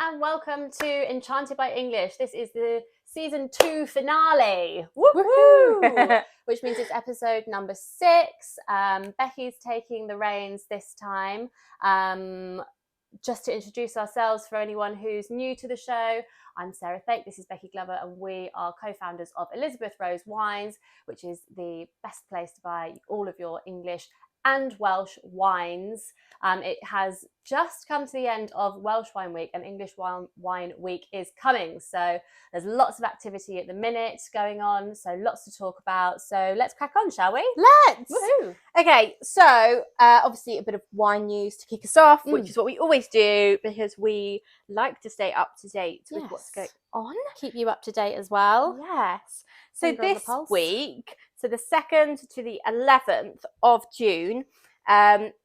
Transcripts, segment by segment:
and welcome to Enchanted by English. This is the season 2 finale. Woohoo! Which means it's episode number 6. Becky's taking the reins this time. Just to introduce ourselves for anyone who's new to the show, I'm Sarah Thake, this is Becky Glover, and we are co-founders of Elizabeth Rose Wines, which is the best place to buy all of your English and Welsh wines. It has just come to the end of Welsh Wine Week, and English Wine Week is coming. So there's lots of activity at the minute going on, so lots to talk about. So let's crack on, shall we? Let's! Woohoo! Okay, so obviously a bit of wine news to kick us off, which is what we always do because we like to stay up to date with what's going on. Keep you up to date as well. Yes. So Finger on the this pulse. week, so the 2nd to the 11th of June,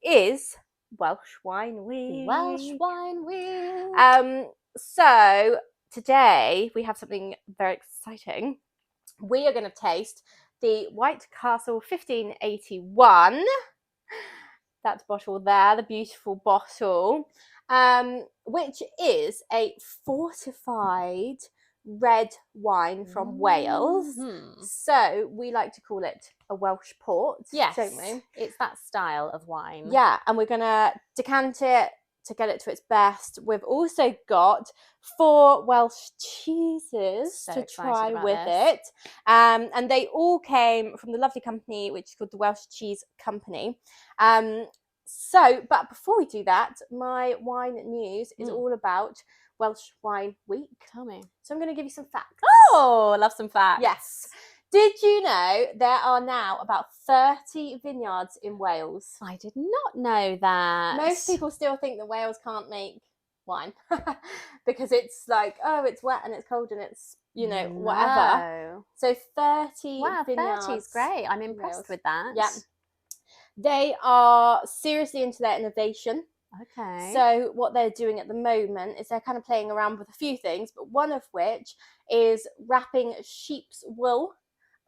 is Welsh Wine Week. Welsh Wine Week. So today we have something very exciting. We are going to taste the White Castle 1581. That bottle there, the beautiful bottle, which is a fortified red wine from Wales. So we like to call it a Welsh port, don't we? It's that style of wine. Yeah, and we're going to decant it to get it to its best. We've also got 4 Welsh cheeses to try with it. And they all came from the lovely company, which is called the Welsh Cheese Company. But before we do that, my wine news is all about Welsh Wine Week. Tell me. So I'm going to give you some facts. Oh, love some facts. Yes. Did you know there are now about 30 vineyards in Wales? I did not know that. Most people still think that Wales can't make wine because it's like, oh, it's wet and it's cold and it's, whatever. So 30 vineyards. 30 is great. I'm impressed with that. Yeah. They are seriously into their innovation. Okay. So what they're doing at the moment is they're kind of playing around with a few things, but one of which is wrapping sheep's wool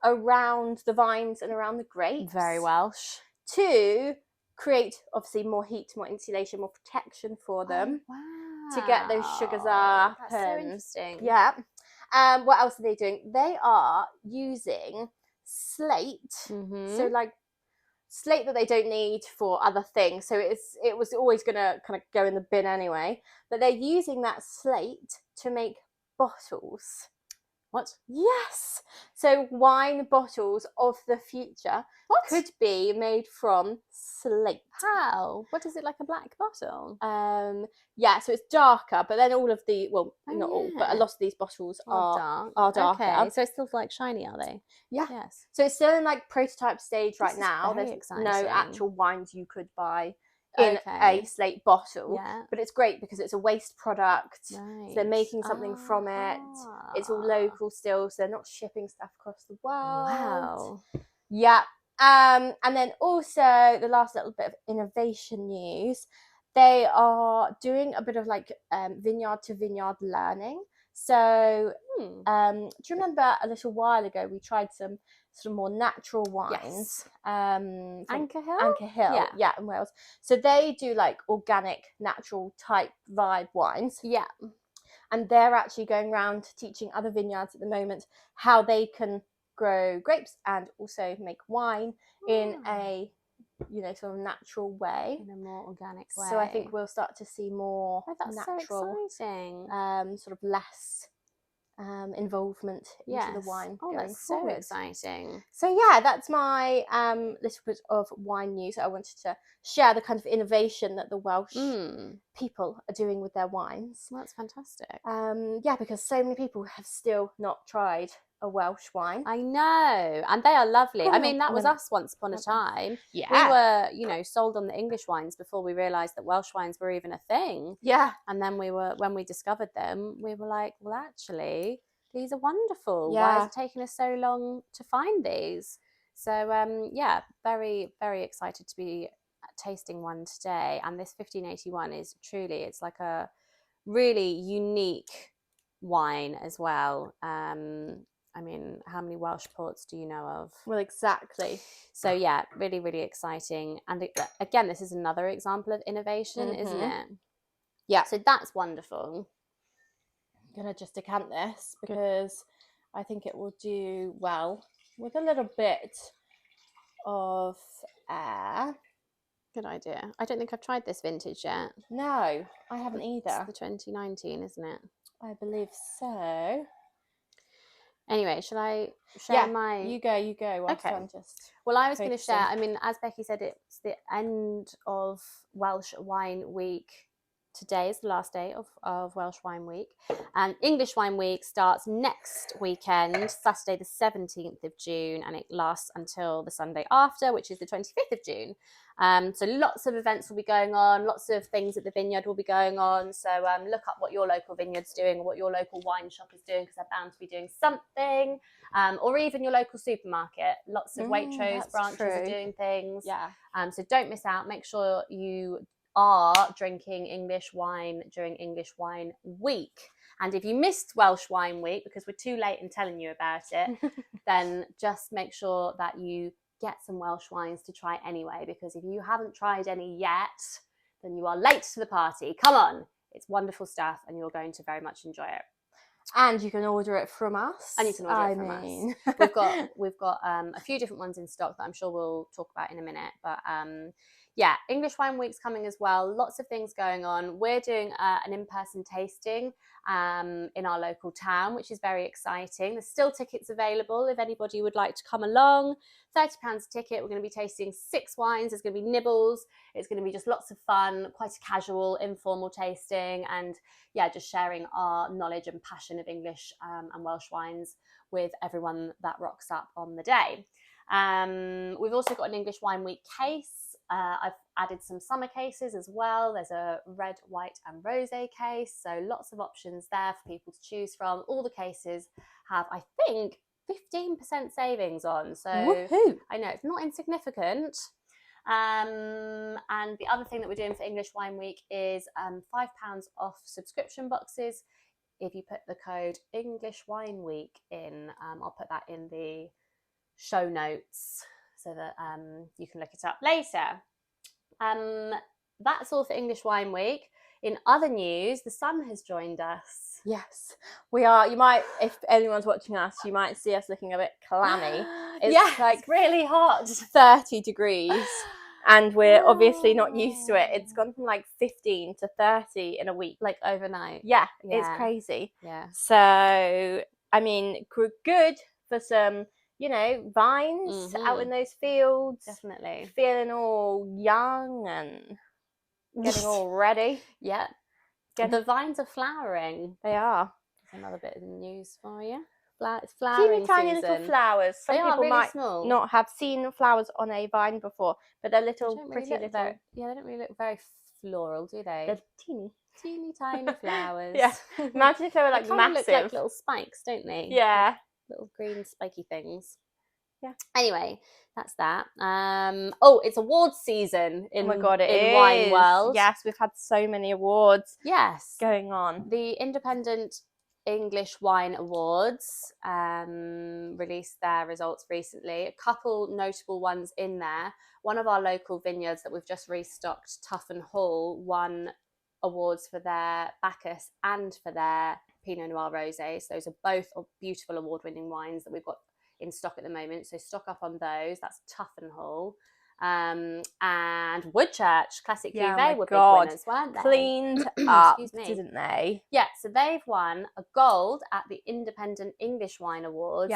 around the vines and around the grapes. Very Welsh. To create, obviously, more heat, more insulation, more protection for them. Oh, wow. To get those sugars up. That's so interesting. Yeah. What else are they doing? They are using slate. So like slate that they don't need for other things. So it was always going to kind of go in the bin anyway. But they're using that slate to make bottles. What? Yes. So wine bottles of the future could be made from slate. How? What is it, like a black bottle? Yeah, so it's darker, but then all of the, not all, but a lot of these bottles are darker. Okay, so it's still like shiny, are they? Yeah. Yes. So it's still in like prototype stage right This is now. very There's exciting. no actual wines you could buy in a slate bottle, but it's great because it's a waste product. So they're making something from it. It's all local still, so they're not shipping stuff across the world. Wow. Yeah. And then also the last little bit of innovation news, they are doing a bit of like vineyard to vineyard learning. So do you remember a little while ago we tried some sort of more natural wines? Anchor Hill? Anchor Hill, yeah, in Wales. So they do like organic, natural type vibe wines. Yeah. And they're actually going around teaching other vineyards at the moment how they can grow grapes and also make wine in a sort of natural way, in a more organic way. So I think we'll start to see more that's natural, so exciting. Sort of less involvement into the wine going that's forward. So exciting. So yeah, that's my little bit of wine news. I wanted to share the kind of innovation that the Welsh people are doing with their wines. Well, that's fantastic. Yeah, because so many people have still not tried a Welsh wine. I know, and they are lovely. I mean, that was us once upon a time. Yeah. We were, sold on the English wines before we realised that Welsh wines were even a thing. Yeah. And then when we discovered them, we were like, well, actually, these are wonderful. Yeah. Why is it taking us so long to find these? So, yeah, very, very excited to be tasting one today. And this 1581 is truly, it's like a really unique wine as well. I mean, how many Welsh ports do you know of? Well, exactly. So yeah, really, really exciting. And again, this is another example of innovation, isn't it? Yeah. So that's wonderful. going to just decant this because I think it will do well with a little bit of air. Good idea. I don't think I've tried this vintage yet. No, I haven't either. It's the 2019, isn't it? I believe so. Anyway, shall I share my... You go. Okay. I'm just... Well, I was going to focusing. share, I mean, as Becky said, it's the end of Welsh Wine Week. Today is the last day of Welsh Wine Week. And English Wine Week starts next weekend, Saturday the 17th of June, and it lasts until the Sunday after, which is the 25th of June. So lots of events will be going on, lots of things at the vineyard will be going on. So look up what your local vineyard's doing or what your local wine shop is doing, because they're bound to be doing something. Or even your local supermarket. Lots of Waitrose branches are doing things. Yeah. So don't miss out. Make sure you are drinking English wine during English Wine Week. And if you missed Welsh Wine Week because we're too late in telling you about it, then just make sure that you get some Welsh wines to try anyway, because if you haven't tried any yet, then you are late to the party. Come on, it's wonderful stuff and you're going to very much enjoy it. And you can order it from us. And you can order it from us. We've got a few different ones in stock that I'm sure we'll talk about in a minute. But yeah, English Wine Week's coming as well. Lots of things going on. We're doing an in-person tasting in our local town, which is very exciting. There's still tickets available if anybody would like to come along. £30 a ticket. We're going to be tasting 6 wines. There's going to be nibbles. It's going to be just lots of fun, quite a casual, informal tasting, and yeah, just sharing our knowledge and passion of English and Welsh wines with everyone that rocks up on the day. We've also got an English Wine Week case. I've added some summer cases as well. There's a red, white and rosé case. So lots of options there for people to choose from. All the cases have, I think, 15% savings on. So woohoo! I know it's not insignificant. And the other thing that we're doing for English Wine Week is £5 off subscription boxes if you put the code English Wine Week in. I'll put that in the show notes so that you can look it up later. That's all for English Wine Week. In other news, the sun has joined us. Yes, we are. You might, if anyone's watching us, you might see us looking a bit clammy. It's like really hot. 30 degrees. And we're obviously not used to it. It's gone from like 15 to 30 in a week. Like overnight. Yeah, it's crazy. Yeah. So, I mean, good for some, vines out in those fields. Definitely. Feeling all young and getting all ready. Yeah. The vines are flowering. They are. That's another bit of news for you. It's flowering tiny season. little flowers. Some people really might small. not have seen flowers on a vine before, but they're little, pretty little. They don't really look very floral, do they? They're teeny tiny flowers. Yeah. Imagine if they were like they massive. Look like little spikes, don't they? Yeah. Like little green spiky things. Yeah. Anyway, that's that. It's awards season in oh my God, in wine world. Yes, we've had so many awards. Yes. Going on. The Independent English Wine Awards released their results recently. A couple notable ones in there. One of our local vineyards that we've just restocked, Tuffin Hall, won awards for their Bacchus and for their Pinot Noir Rosés. Those are both beautiful award-winning wines that we've got in stock at the moment. So stock up on those. That's Tuffin Hall. And Woodchurch Classic Cuvée were big winners, weren't they? Cleaned up, Excuse me. didn't they? Yeah, so they've won a gold at the Independent English Wine Awards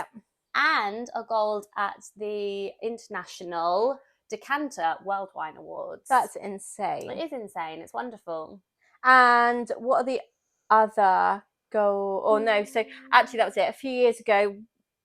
and a gold at the International Decanter World Wine Awards. That's insane. It is insane. It's wonderful. And what are the other so actually that was it. A few years ago,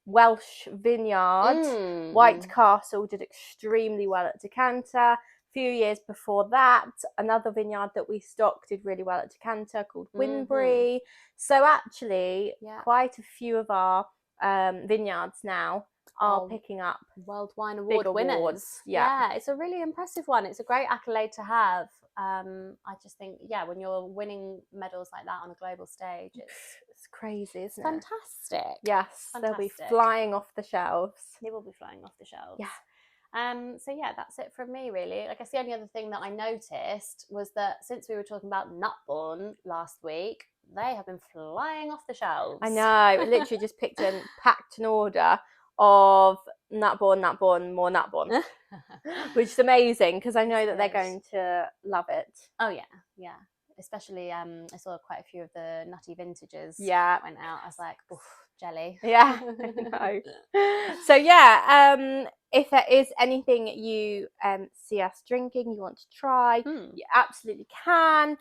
Welsh Vineyard, White Castle did extremely well at Decanter. A few years before that, another vineyard that we stocked did really well at Decanter called Winbury. So actually, quite a few of our vineyards now are picking up World Wine Award winners. Yeah, it's a really impressive one. It's a great accolade to have. I just think, when you're winning medals like that on a global stage, it's crazy, isn't it? Fantastic. Yes, they'll be flying off the shelves. They will be flying off the shelves. Yeah. So yeah, that's it from me really. I guess the only other thing that I noticed was that since we were talking about Nutborn last week, they have been flying off the shelves. I know. I literally just packed an order of Nutborn, more Nutborn, which is amazing because I know that they're going to love it. Oh yeah, yeah. Especially, I saw quite a few of the nutty vintages. Yeah, went out. I was like, oof, jelly. Yeah, I know. So yeah, if there is anything you see us drinking, you want to try, you absolutely can.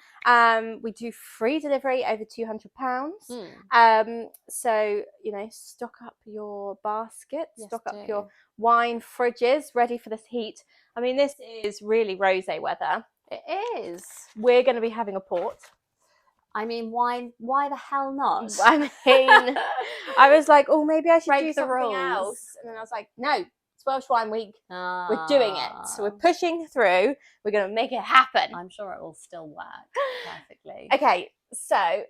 We do free delivery over £200. So stock up your basket, stock up your wine fridges, ready for this heat. I mean, this is really rosé weather. It is. We're going to be having a port. I mean, why the hell not? I mean, I was like, oh, maybe I should do something rules. else. And then I was like, no, it's Welsh Wine Week. We're doing it. So we're pushing through. We're going to make it happen. I'm sure it will still work perfectly. Okay, so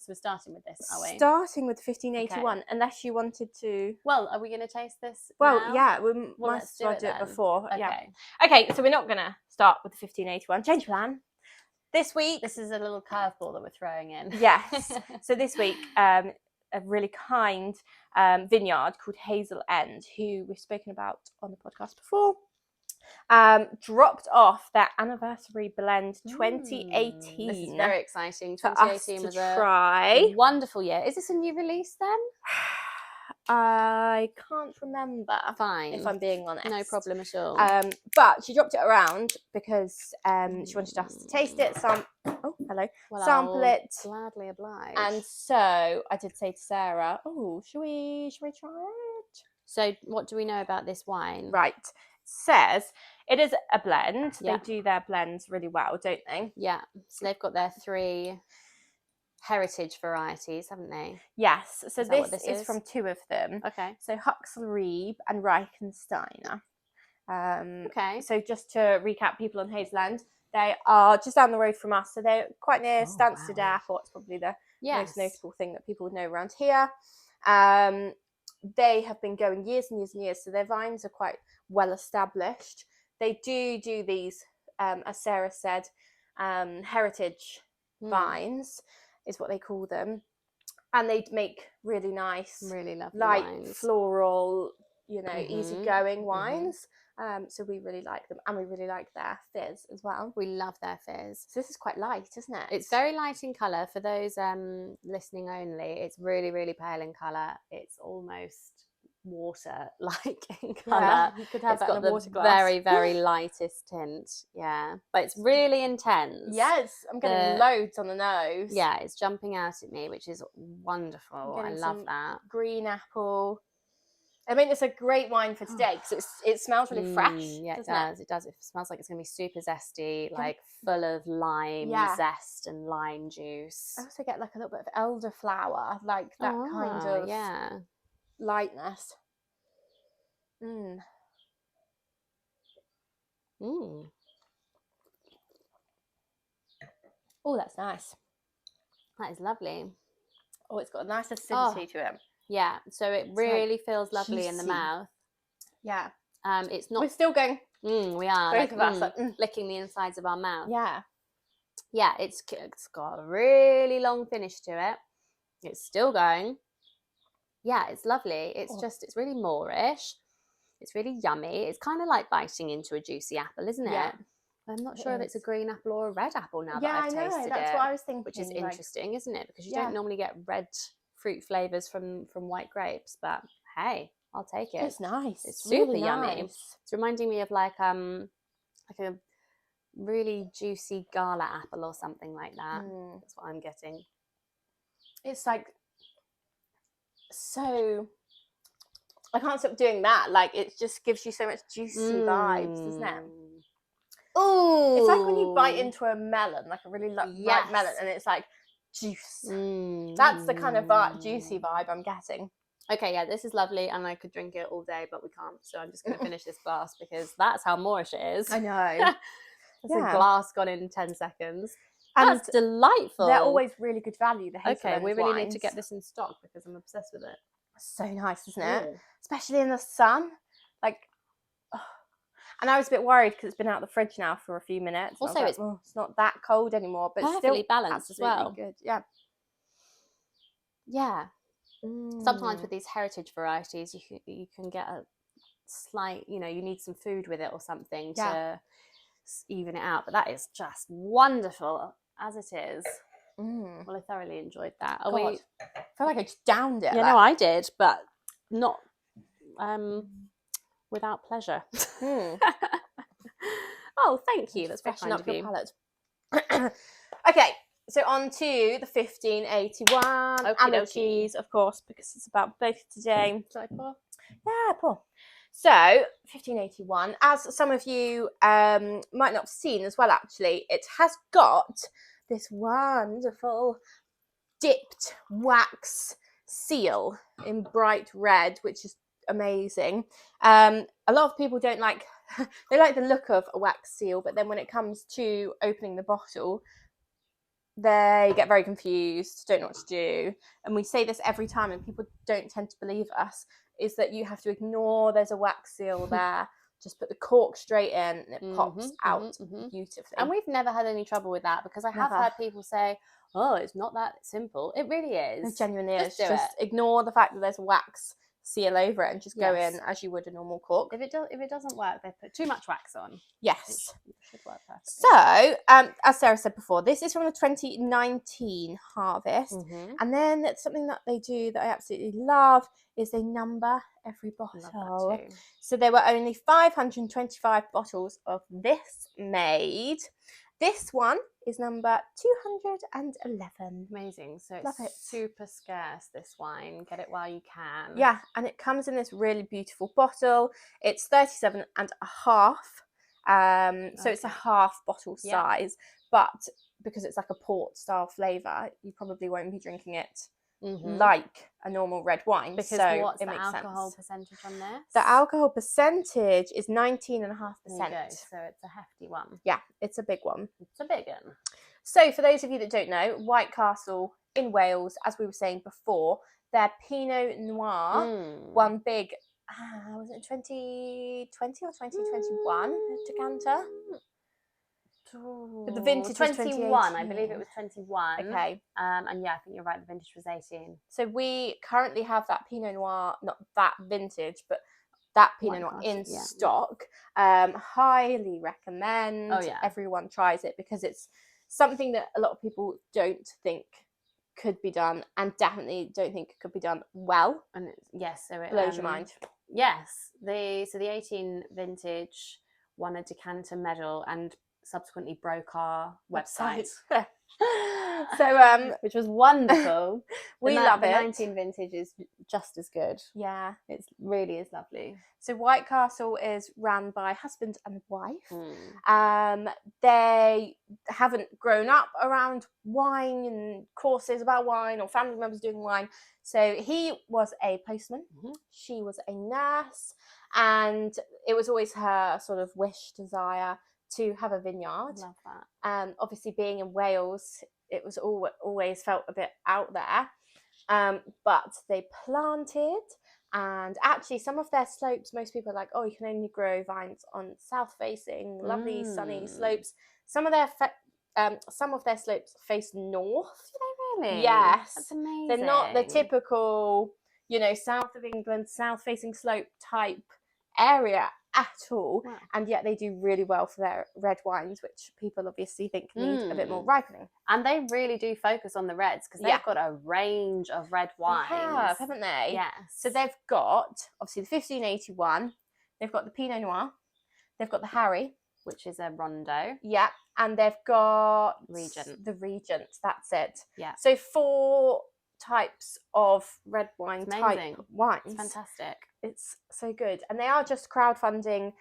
we're starting with this, are we? Starting with 1581, unless you wanted to. Well, are we going to taste this? Well, now? yeah, we might as well do it before. Okay. Yeah. Okay, so we're not going to start with 1581. Change plan. This week, this is a little curveball that we're throwing in. Yes. So this week, a really kind vineyard called Hazel End, who we've spoken about on the podcast before, dropped off their anniversary blend 2018. This is very exciting. 2018 was a wonderful year. Is this a new release then? I can't remember. Fine. If I'm being honest. No problem at all. But she dropped it around because she wanted us to taste it, sample it. Gladly oblige. And so I did say to Sarah, oh, should we try it? So what do we know about this wine? Right. It says it is a blend. Yeah. They do their blends really well, don't they? Yeah. So they've got their 3 heritage varieties, haven't they? Yes. So this is from 2 of them. Okay. So Huxley and Reichensteiner. Okay. So just to recap, people on Hazel End, they are just down the road from us. So they're quite near Stansted Airport. It's probably the most notable thing that people would know around here. They have been going years and years and years. So their vines are quite well established. They do these, as Sarah said, heritage vines is what they call them, and they make really nice, really lovely light wines. Floral, easygoing wines. So we really like them, and we really like their fizz as well. We love their fizz. So this is quite light, isn't it? It's very light in colour. For those listening only, it's really, really pale in colour. It's almost water-like in colour. Yeah, you could have it's that got in a the water glass. very, very lightest tint. Yeah, but it's really intense. Yes, I'm getting loads on the nose. Yeah, it's jumping out at me, which is wonderful. I love that. Green apple. I mean, it's a great wine for today because it smells really fresh. Yeah, it does. It does. It smells like it's going to be super zesty, like full of lime zest and lime juice. I also get like a little bit of elderflower, like that kind of lightness. Oh, that's nice. That is lovely. Oh, it's got a nice acidity to it. Yeah, so it really feels lovely juicy in the mouth. Yeah. It's not. We're still going. We are. Both of us licking the insides of our mouth. Yeah. Yeah, it's got a really long finish to it. It's still going. Yeah, it's lovely. It's it's really moreish. It's really yummy. It's kind of like biting into a juicy apple, isn't it? Yeah. I'm not sure if it's a green apple or a red apple now that I've I know. tasted That's it. what I was thinking. Which is interesting, isn't it? Because you don't normally get red fruit flavours from white grapes, but hey, I'll take it. It's nice. It's super really yummy. Nice. It's reminding me of like a really juicy gala apple or something like that. That's what I'm getting. It's like so. I can't stop doing that. Like it just gives you so much juicy vibes, doesn't it? Oh, it's like when you bite into a melon, like a really ripe melon, and it's like juice. That's the kind of juicy vibe I'm getting. Okay, yeah, this is lovely, and I could drink it all day, but we can't. So I'm just going to finish this glass because that's how moreish it is. I know. It's a glass gone in 10 seconds. And that's delightful. They're always really good value. The Hazel End we really wines. need to get this in stock because I'm obsessed with it. So nice, isn't it? Especially in the sun. Like And I was a bit worried because it's been out of the fridge now for a few minutes. Also, it's not that cold anymore, but it's still perfectly balanced as well. good. Yeah. Yeah. Sometimes with these heritage varieties, you can get a slight, you need some food with it or something to even it out. But that is just wonderful as it is. Well, I thoroughly enjoyed that. I feel like I just downed it. Yeah, no, I did, but not without pleasure. Oh, thank you. That's freshen kind up of your you. palate. Okay, so on to the 1581 and the cheese, of course, because it's about both today. Shall I pour? Yeah, pour. So 1581, as some of you might not have seen as well, actually, it has got this wonderful dipped wax seal in bright red, which is amazing. A lot of people don't like they like the look of a wax seal, but then when it comes to opening the bottle, they get very confused, don't know what to do. And we say this every time, and people don't tend to believe us, is that you have to ignore there's a wax seal there. Just put the cork straight in and it pops out beautifully. And we've never had any trouble with that, because I have heard people say, oh, it's not that simple. It really is. It genuinely is. Just ignore the fact that there's a wax seal over it and just go in as you would a normal cork. If it doesn't work, they put too much wax on. Yes. It should work perfectly. So, as Sarah said before, this is from the 2019 harvest. And then something that they do that I absolutely love is they number every bottle. So there were only 525 bottles of this made. This one is number 211. Amazing. So it's super scarce, this wine. Get it while you can. Yeah, and it comes in this really beautiful bottle. It's 37 and a half. So it's a half bottle size, but because it's like a port style flavour, you probably won't be drinking it like a normal red wine. Because what's the alcohol percentage on this? The alcohol percentage is 19.5%. So it's a hefty one. Yeah, it's a big one. It's a big one. So for those of you that don't know, White Castle in Wales, as we were saying before, their Pinot Noir won big. Was it 2020 or 2021 decanter? The vintage 21, I believe it was 21. Okay. And yeah, I think you're right, the vintage was 18. So we currently have that Pinot Noir, not that vintage, but that Pinot Noir in stock. Highly recommend everyone tries it, because it's something that a lot of people don't think could be done, and definitely don't think it could be done well. And so it blows your mind. Yes, the 18 vintage won a decanter medal and subsequently broke our website. So which was wonderful. We love it. The 19 vintage is just as good. Yeah, it really is lovely. So White Castle is run by husband and wife. They haven't grown up around wine and courses about wine or family members doing wine. So he was a postman, she was a nurse, and it was always her sort of desire to have a vineyard. Love that. Obviously being in Wales, it was always felt a bit out there. But they planted, and actually some of their slopes, most people are like, oh, you can only grow vines on south-facing, lovely sunny slopes. Some of their slopes face north. Do they really? Yes. That's amazing. They're not the typical, south of England, south-facing slope type area at all. Wow. And yet they do really well for their red wines, which people obviously think need a bit more ripening. And they really do focus on the reds, because they've got a range of red wines. They have, haven't they? Yes. So they've got, obviously, the 1581, they've got the Pinot Noir, they've got the Harry, which is a Rondo. Yeah, and they've got the Regent, that's it. Yeah. So 4 types of red wine type wines. It's fantastic. It's so good. And they are just crowdfunding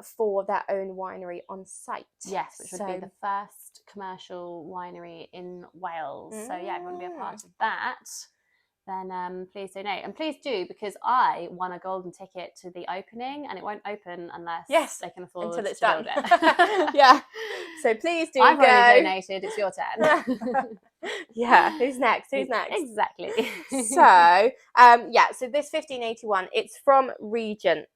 for their own winery on site. Yes, which would be the first commercial winery in Wales. So yeah, if you want to be a part of that, then please donate. And please do, because I won a golden ticket to the opening, and it won't open unless they can afford until it's to done. build it. Yeah. So please do I've go. already donated. It's your turn. Yeah, who's next? Who's next? Exactly. So, so this 1581, it's from Regent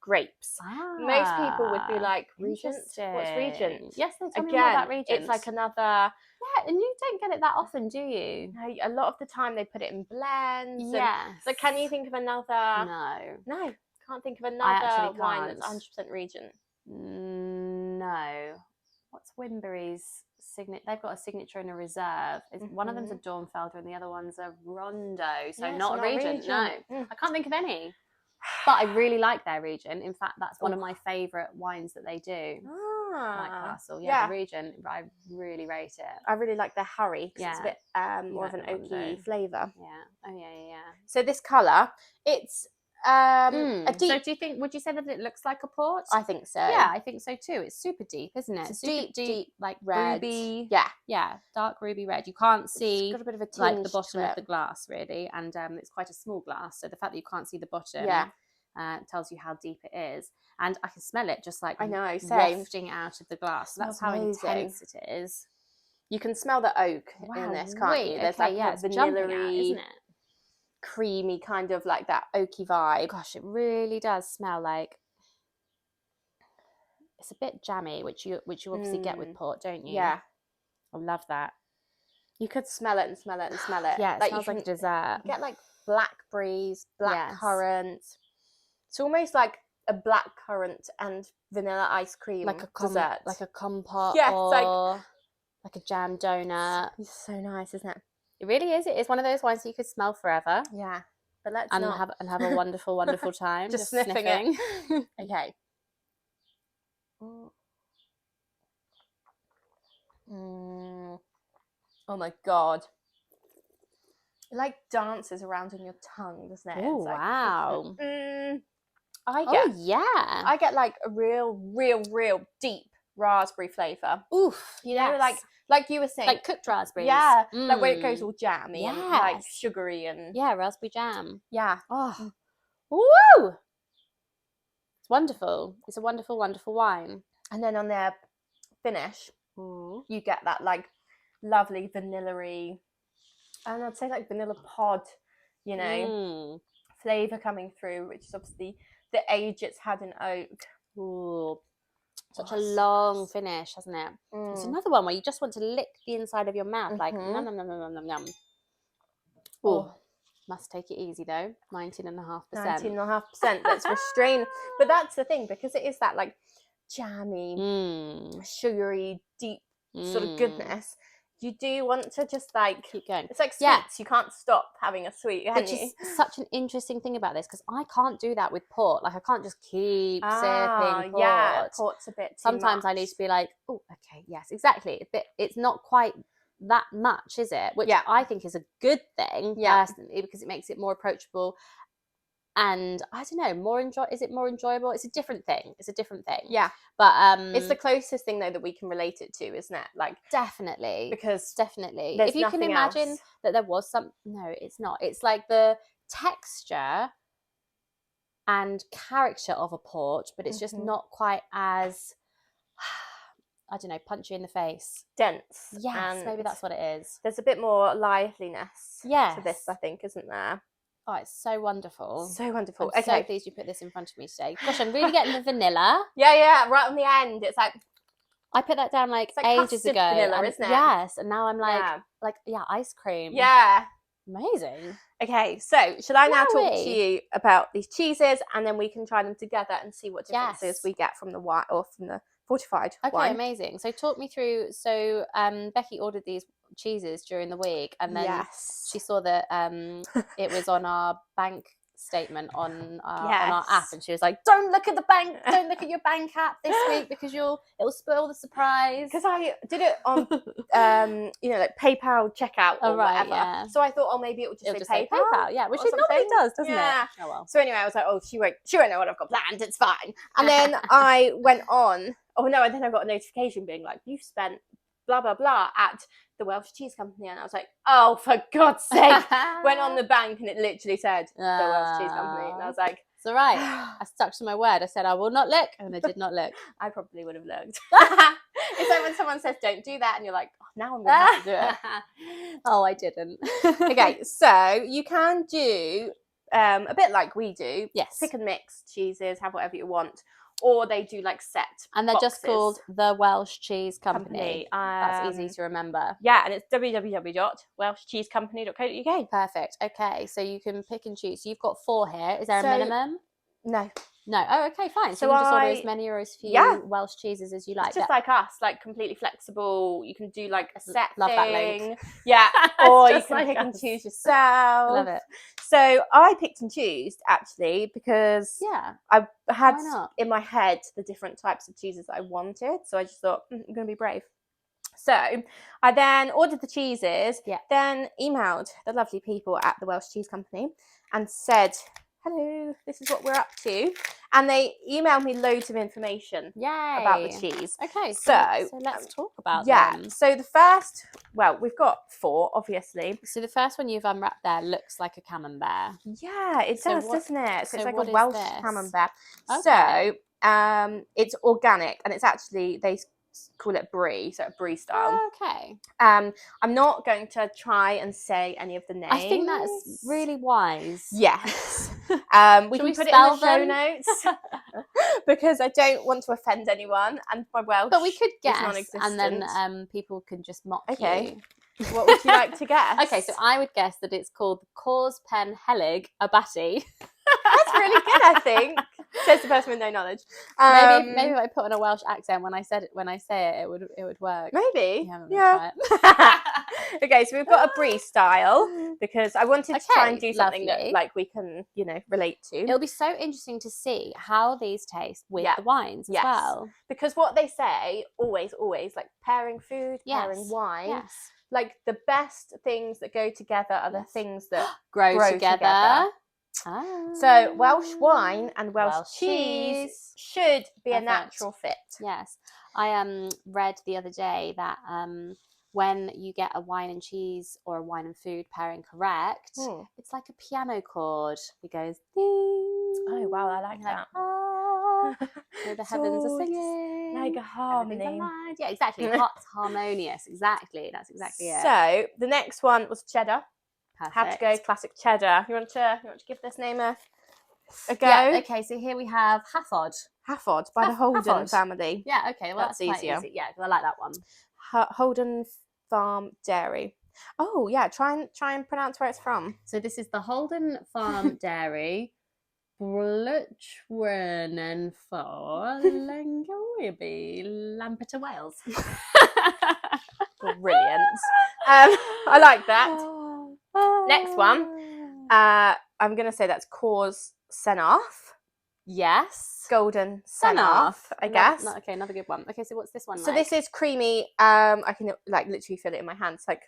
grapes. Most people would be like, Regent? What's Regent? Interesting. Yes, they tell me more about Regent. It's like another... Yeah, and you don't get it that often, do you? No, a lot of the time they put it in blends. Yes. So can you think of another... No, can't think of another wine that's 100% Regent. No. What's Wimberry's signature? They've got a signature and a reserve. One of them's a Dornfelder and the other one's a Rondo. So not a Regent. No, I can't think of any. But I really like their Regent. In fact, that's one of my favourite wines that they do. Like Castle, the Regent. I really rate it. I really like their Hurry. It's a bit more of an oaky flavour. Yeah. Oh yeah. So this colour, it's a deep... So do you think? Would you say that it looks like a port? I think so. Yeah, I think so too. It's super deep, isn't it? It's super deep, like red. ruby. Yeah, dark ruby red. You can't see. It's got a bit of a tinge like the bottom to of the glass, really, and it's quite a small glass. So the fact that you can't see the bottom, tells you how deep it is. And I can smell it just like wafting out of the glass. So that's how intense it is. You can smell the oak in this, can't you? There's like a vanilla-y, isn't it? Creamy kind of like that oaky vibe. Gosh, it really does smell like... It's a bit jammy, which you obviously get with port, don't you? Yeah. I love that. You could smell it and smell it and smell it. Yeah, it smells like a dessert. You get like blackberries, blackcurrant. It's almost like a blackcurrant and vanilla ice cream dessert. Like a compote, yes, or like a jam donut. It's so nice, isn't it? It really is. It is one of those wines that you could smell forever. Yeah, but let's have a wonderful, wonderful time just sniffing it. Okay. Oh my god! It like dances around on your tongue, doesn't it? Oh wow! I get like a real deep raspberry flavour. Oof! You know, like you were saying, like cooked raspberries. Yeah, like where it goes all jammy and like Yes. sugary and raspberry jam. Yeah. Oh, woo! It's wonderful. It's a wonderful, wonderful wine. And then on their finish, you get that like lovely vanilla-y, and I'd say like vanilla pod, you know, flavour coming through, which is obviously the age it's had in oak. Ooh. Such a long finish, hasn't it? It's another one where you just want to lick the inside of your mouth, like nom nom nom nom nom nom. Oh, must take it easy though. 19.5%. 19.5%. Let's restrain. But that's the thing, because it is that like jammy, sugary, deep sort of goodness. You do want to just like keep going. It's like sweets. You can't stop having a sweet, can you? Which is such an interesting thing about this, because I can't do that with port. Like I can't just keep sipping port. Yeah, port's a bit too Sometimes much. I need to be like, oh, okay, yes, exactly. It's not quite that much, is it? Which I think is a good thing, personally, because it makes it more approachable. And I don't know, is it more enjoyable? It's a different thing. Yeah. But it's the closest thing though that we can relate it to, isn't it? Like definitely. Because if you can imagine that there was no, it's not. It's like the texture and character of a port, but it's just not quite as I don't know, punchy in the face. Dense. Yes, maybe that's what it is. There's a bit more liveliness to this, I think, isn't there? Oh, it's so wonderful. So wonderful. I'm so pleased you put this in front of me today. Gosh, I'm really getting the vanilla. Yeah, right on the end. It's like... I put that down like ages ago. Vanilla, isn't it? Yes, and now I'm like ice cream. Yeah. Amazing. Okay, so shall I now talk to you about these cheeses, and then we can try them together and see what differences we get from the white or from the fortified wine. Okay, amazing. So talk me through. So Becky ordered these cheeses during the week, and then she saw that it was on our bank statement on our app, and she was like, don't look at your bank app this week, because it'll spoil the surprise. Because I did it on like PayPal checkout or whatever, so I thought maybe it would just say PayPal, which it normally does, doesn't it? Oh well. So anyway, I was like, she won't know what I've got planned, it's fine. And then I went on, and then I got a notification being like, you've spent blah blah blah at the Welsh Cheese Company, and I was like, oh, for God's sake. Went on the bank and it literally said the Welsh Cheese Company, and I was like, it's all right. I stuck to my word. I said I will not look, and I did not look. I probably would have looked. It's like when someone says don't do that and you're like, oh, now I'm going to have to do it. Oh, I didn't. Okay, so you can do a bit like we do. Yes. Pick and mix cheeses, have whatever you want. Or they do like set And they're just boxes. called the Welsh Cheese Company. That's easy to remember. Yeah, and it's www.welshcheesecompany.co.uk. Perfect. Okay, so you can pick and choose. So you've got 4 here. Is there a So- minimum? No, No. Oh, okay, fine. So So you can just order I- as many or as few Yeah. Welsh cheeses as you like. it's just like us, like completely flexible. You can do like a set Love thing. that link. Yeah, It's or you just can like pick and us. choose yourself. Love it. So I picked and chose actually because Yeah. I had Why not? in my head the different types of cheeses that I wanted. So I just thought, I'm going to be brave. So I then ordered the cheeses, Yeah. then emailed the lovely people at the Welsh Cheese Company and said, hello, this is what we're up to. And they emailed me loads of information Yay. about the cheese. Okay, So, so let's talk about them. So the first, well, we've got 4, obviously. So the first one you've unwrapped there looks like a camembert. Yeah, it So does, what- doesn't it? So so it's like what a is Welsh this? camembert. Okay. So it's organic and it's actually, they call it brie, so a brie style. Okay. I'm not going to try and say any of the names. I think that's really wise. Yes. We Shall can we put it in spell the show them? notes because I don't want to offend anyone and my Welsh But we could is guess, non-existent. and then people can just mock Okay. you. What would you like to guess? Okay, so I would guess that it's called Cors Pen Helig Abati. That's really good, I think. Says the person with no knowledge. Maybe if I put on a Welsh accent when I say it would work. Maybe. Yeah, I'm Yeah. gonna try it. Okay, so we've got a brie style because I wanted to try and Okay, do something lovely. that like we can, relate to. It'll be so interesting to see how these taste with Yeah. the wines as Yes. well. Because what they say, always, like pairing food, pairing Yes. wine, Yes. like the best things that go together are the Yes. things that Grow together. together. So Welsh wine and Welsh, Welsh cheese cheese. should be a Perfect. natural fit. Yes. I read the other day that when you get a wine and cheese or a wine and food pairing correct, it's like a piano chord. It goes ding. Oh wow, I like You're like, that. "Ah," so the heavens are So it's singing. like a Everything's harmony. alive. Yeah, exactly. It's harmonious. Exactly. That's exactly it. So the next one was cheddar. Perfect. Have to go classic cheddar. You want to give this name a go? Yeah, okay, so here we have Hafford. Hafford by the Holden Hafford. family. Yeah, okay, well That's that's quite easier. easy. Yeah, 'cause I like that one. Holden Farm Dairy. Oh yeah, try and pronounce where it's from. So this is the Holden Farm Dairy, Blutwen for Lengoiaby, Lampeter, Wales. Brilliant. I like that. Next one. I'm gonna say that's Cors Senarth. Yes. Golden Senarth, I guess. Okay, another good one. Okay, so what's this one So like? this is creamy. I can like literally feel it in my hands, like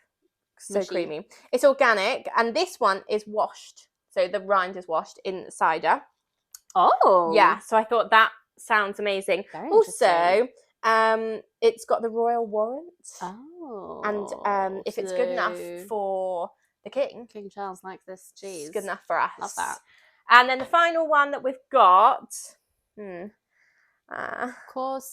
so Mushy. creamy. It's organic, and this one is washed. So the rind is washed in cider. Oh. Yeah. So I thought that sounds amazing. Very Also, it's got the royal warrant, Oh. and if it's good enough so for the king, King Charles likes this cheese. it's good enough for us. Love that. And then the final one that we've got. Cors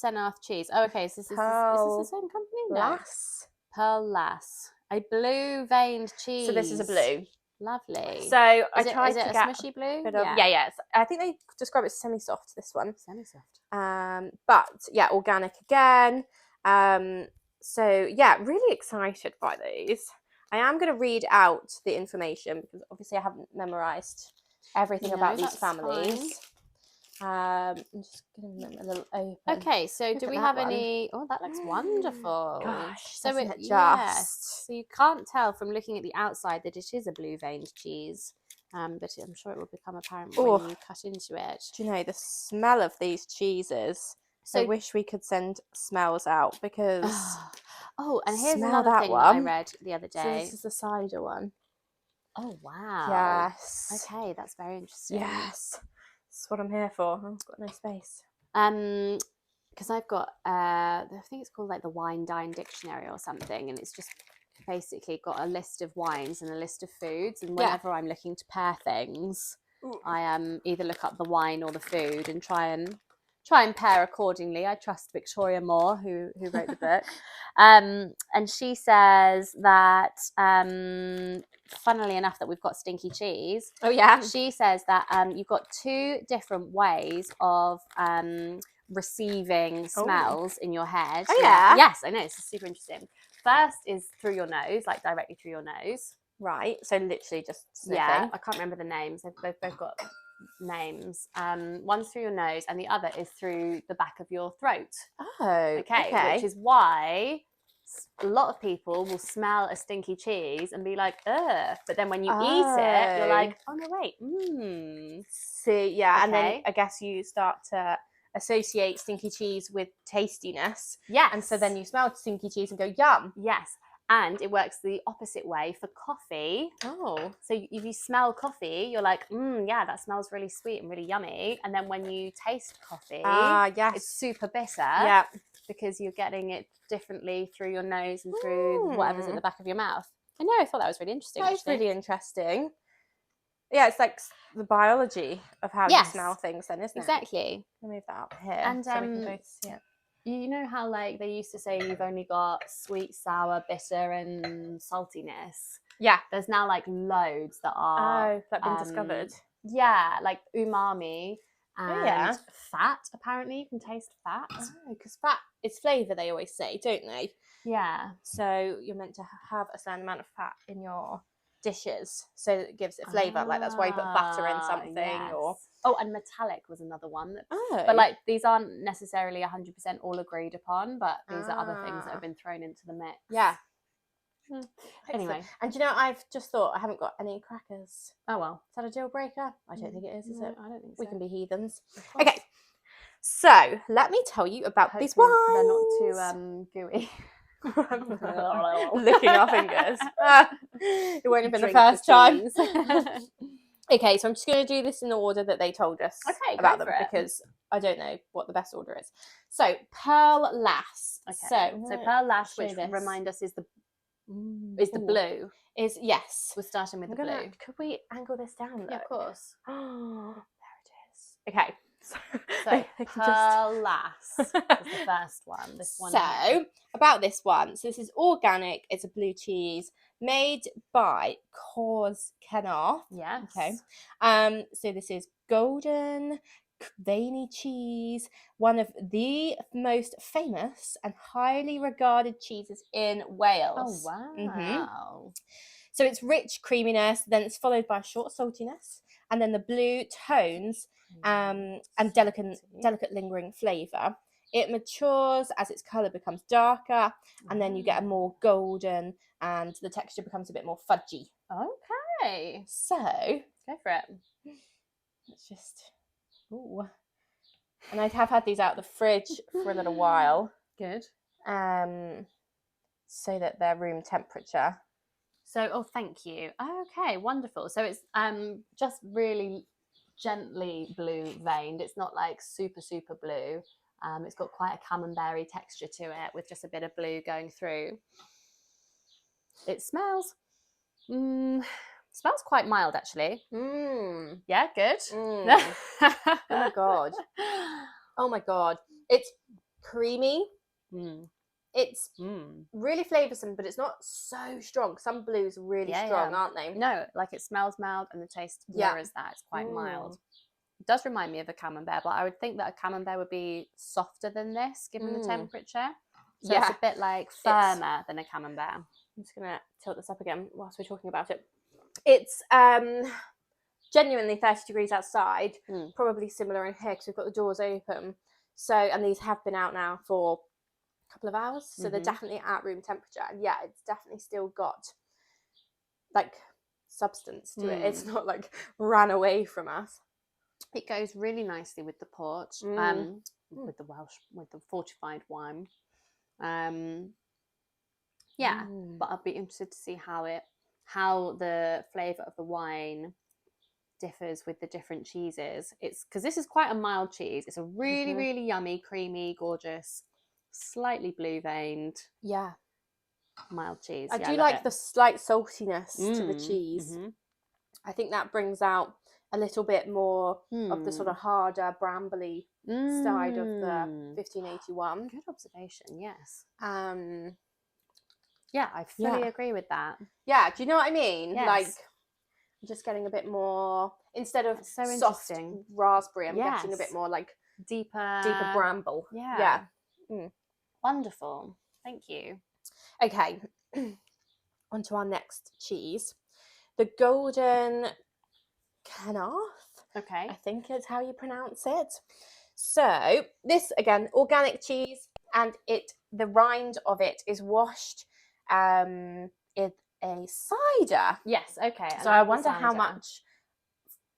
Senarth cheese. Oh, okay. So is this the same company? No. Lass. Pearl Lass. A blue veined cheese. So this is a blue. Lovely. So I is it, tried is it to a get smushy blue? bit of, yeah. I think they describe it semi-soft, this one. Semi-soft. But yeah, organic again. So yeah, really excited by these. I am going to read out the information because obviously I haven't memorized everything No, about these that's families. I'm just giving them a little open. Okay, so Look do at we that have one. any? Oh, that looks wonderful. Gosh, so doesn't it yes. just? So you can't tell from looking at the outside that it is a blue veined cheese, but I'm sure it will become apparent when you cut into it. Do you know the smell of these cheeses? So I wish we could send smells out because. Oh, and here's Smell another that thing that I one. read the other So day. this is the cider one. Oh wow. Yes. Okay, that's very interesting. Yes. That's what I'm here for. I've got no space. Because I've got I think it's called like the Wine Dine Dictionary or something, and it's just basically got a list of wines and a list of foods, and whenever I'm looking to pair things, I either look up the wine or the food and try and try and pair accordingly. I trust Victoria Moore, who wrote the book. And she says that, funnily enough, that we've got stinky cheese. Oh yeah. She says that you've got 2 different ways of receiving smells in your head. Oh yeah. Yes, I know. It's super interesting. First is through your nose, like directly through your nose. Right. So literally just sniffing. Yeah, I can't remember the names. They've both got names. One's through your nose and the other is through the back of your throat. Oh, Okay. Which is why a lot of people will smell a stinky cheese and be like, ugh. But then when you eat it, you're like, oh no, wait. See, yeah. And then Okay. I guess you start to associate stinky cheese with tastiness. Yes. And so then you smell stinky cheese and go, yum. Yes. And it works the opposite way for coffee. Oh. So if you smell coffee, you're like, yeah, that smells really sweet and really yummy. And then when you taste coffee, yes. it's super bitter. Yeah. Because you're getting it differently through your nose and through whatever's at the back of your mouth. I know, I thought that was really interesting. That is really interesting. Yeah, it's like the biology of how you smell things then, isn't it? Exactly. I'll move that up here And so we can both see it. you know how like they used to say you've only got sweet, sour, bitter and saltiness? Yeah. There's now like loads that are like been discovered. Yeah, like umami and yeah. fat. Apparently you can taste fat. Oh, because fat is flavour, they always say, don't they? Yeah. So you're meant to have a certain amount of fat in your dishes so that it gives it flavour. Like that's why you put butter in something. Yes. Or and metallic was another one. but like these aren't necessarily 100% all agreed upon, but these are other things that have been thrown into the mix. Yeah. Anyway. And do you know, I've just thought I haven't got any crackers. Oh well. Is that a deal breaker? I don't think it is No, it? I don't think so. We can be heathens. Okay. So let me tell you about these wines. They're not too gooey. Licking our fingers. It won't have been Drink the first time. cheese. Okay, so I'm just going to do this in the order that they told us about them because I don't know what the best order is. So Pearl Lass. Okay. So Pearl Lass, show which this. remind us is the blue. Is yes. We're starting with the blue. Could we angle this down though? Yeah, of course. Oh, there it is. Okay. So Pearl Lass is the first one. This one. So about this one. So this is organic. It's a blue cheese made by Cause Kennar. Yeah. Okay. So this is golden veiny cheese, one of the most famous and highly regarded cheeses in Wales. Oh wow. So it's rich creaminess, then it's followed by short saltiness, and then the blue tones and delicate lingering flavour. It matures as its colour becomes darker, and then you get a more golden, and the texture becomes a bit more fudgy. Okay. So Go for it. let's just... Ooh. And I have had these out of the fridge for a little while. Good. So that they're room temperature. So, thank you. Okay, wonderful. So it's just really gently blue veined. It's not like super, super blue. It's got quite a camembert texture to it with just a bit of blue going through. It smells quite mild, actually. Yeah, good. Oh my god. Oh my god. It's creamy. It's really flavoursome, but it's not so strong. Some blues are really strong, aren't they? No, like it smells mild and the taste mirrors that. It's quite mild. It does remind me of a camembert, but I would think that a camembert would be softer than this, given the temperature. So it's a bit like firmer than a camembert. I'm just going to tilt this up again whilst we're talking about it. It's genuinely 30 degrees outside, probably similar in here because we've got the doors open. So, and these have been out now for a couple of hours, so they're definitely at room temperature. And yeah, it's definitely still got like substance to it. It's not like ran away from us. It goes really nicely with the port, with the fortified wine. But I'll be interested to see how the flavour of the wine differs with the different cheeses. It's because this is quite a mild cheese. It's a really, really yummy, creamy, gorgeous, slightly blue veined, mild cheese. I do like the slight saltiness to the cheese. I think that brings out a little bit more of the sort of harder, brambly side of the 1581. Good observation. Yes. Um, Yeah, I fully agree with that. yeah, do you know what I mean? Yes. Like, just getting a bit more, instead of That's so soft interesting. raspberry, I'm getting a Yes. bit more like Deeper bramble. Yeah. Mm. Wonderful. Thank you. Okay, on to our next cheese. The golden Canarth, Okay. I think is how you pronounce it. So this, again, organic cheese, and the rind of it is washed in a cider. Yes, okay. So I wonder how much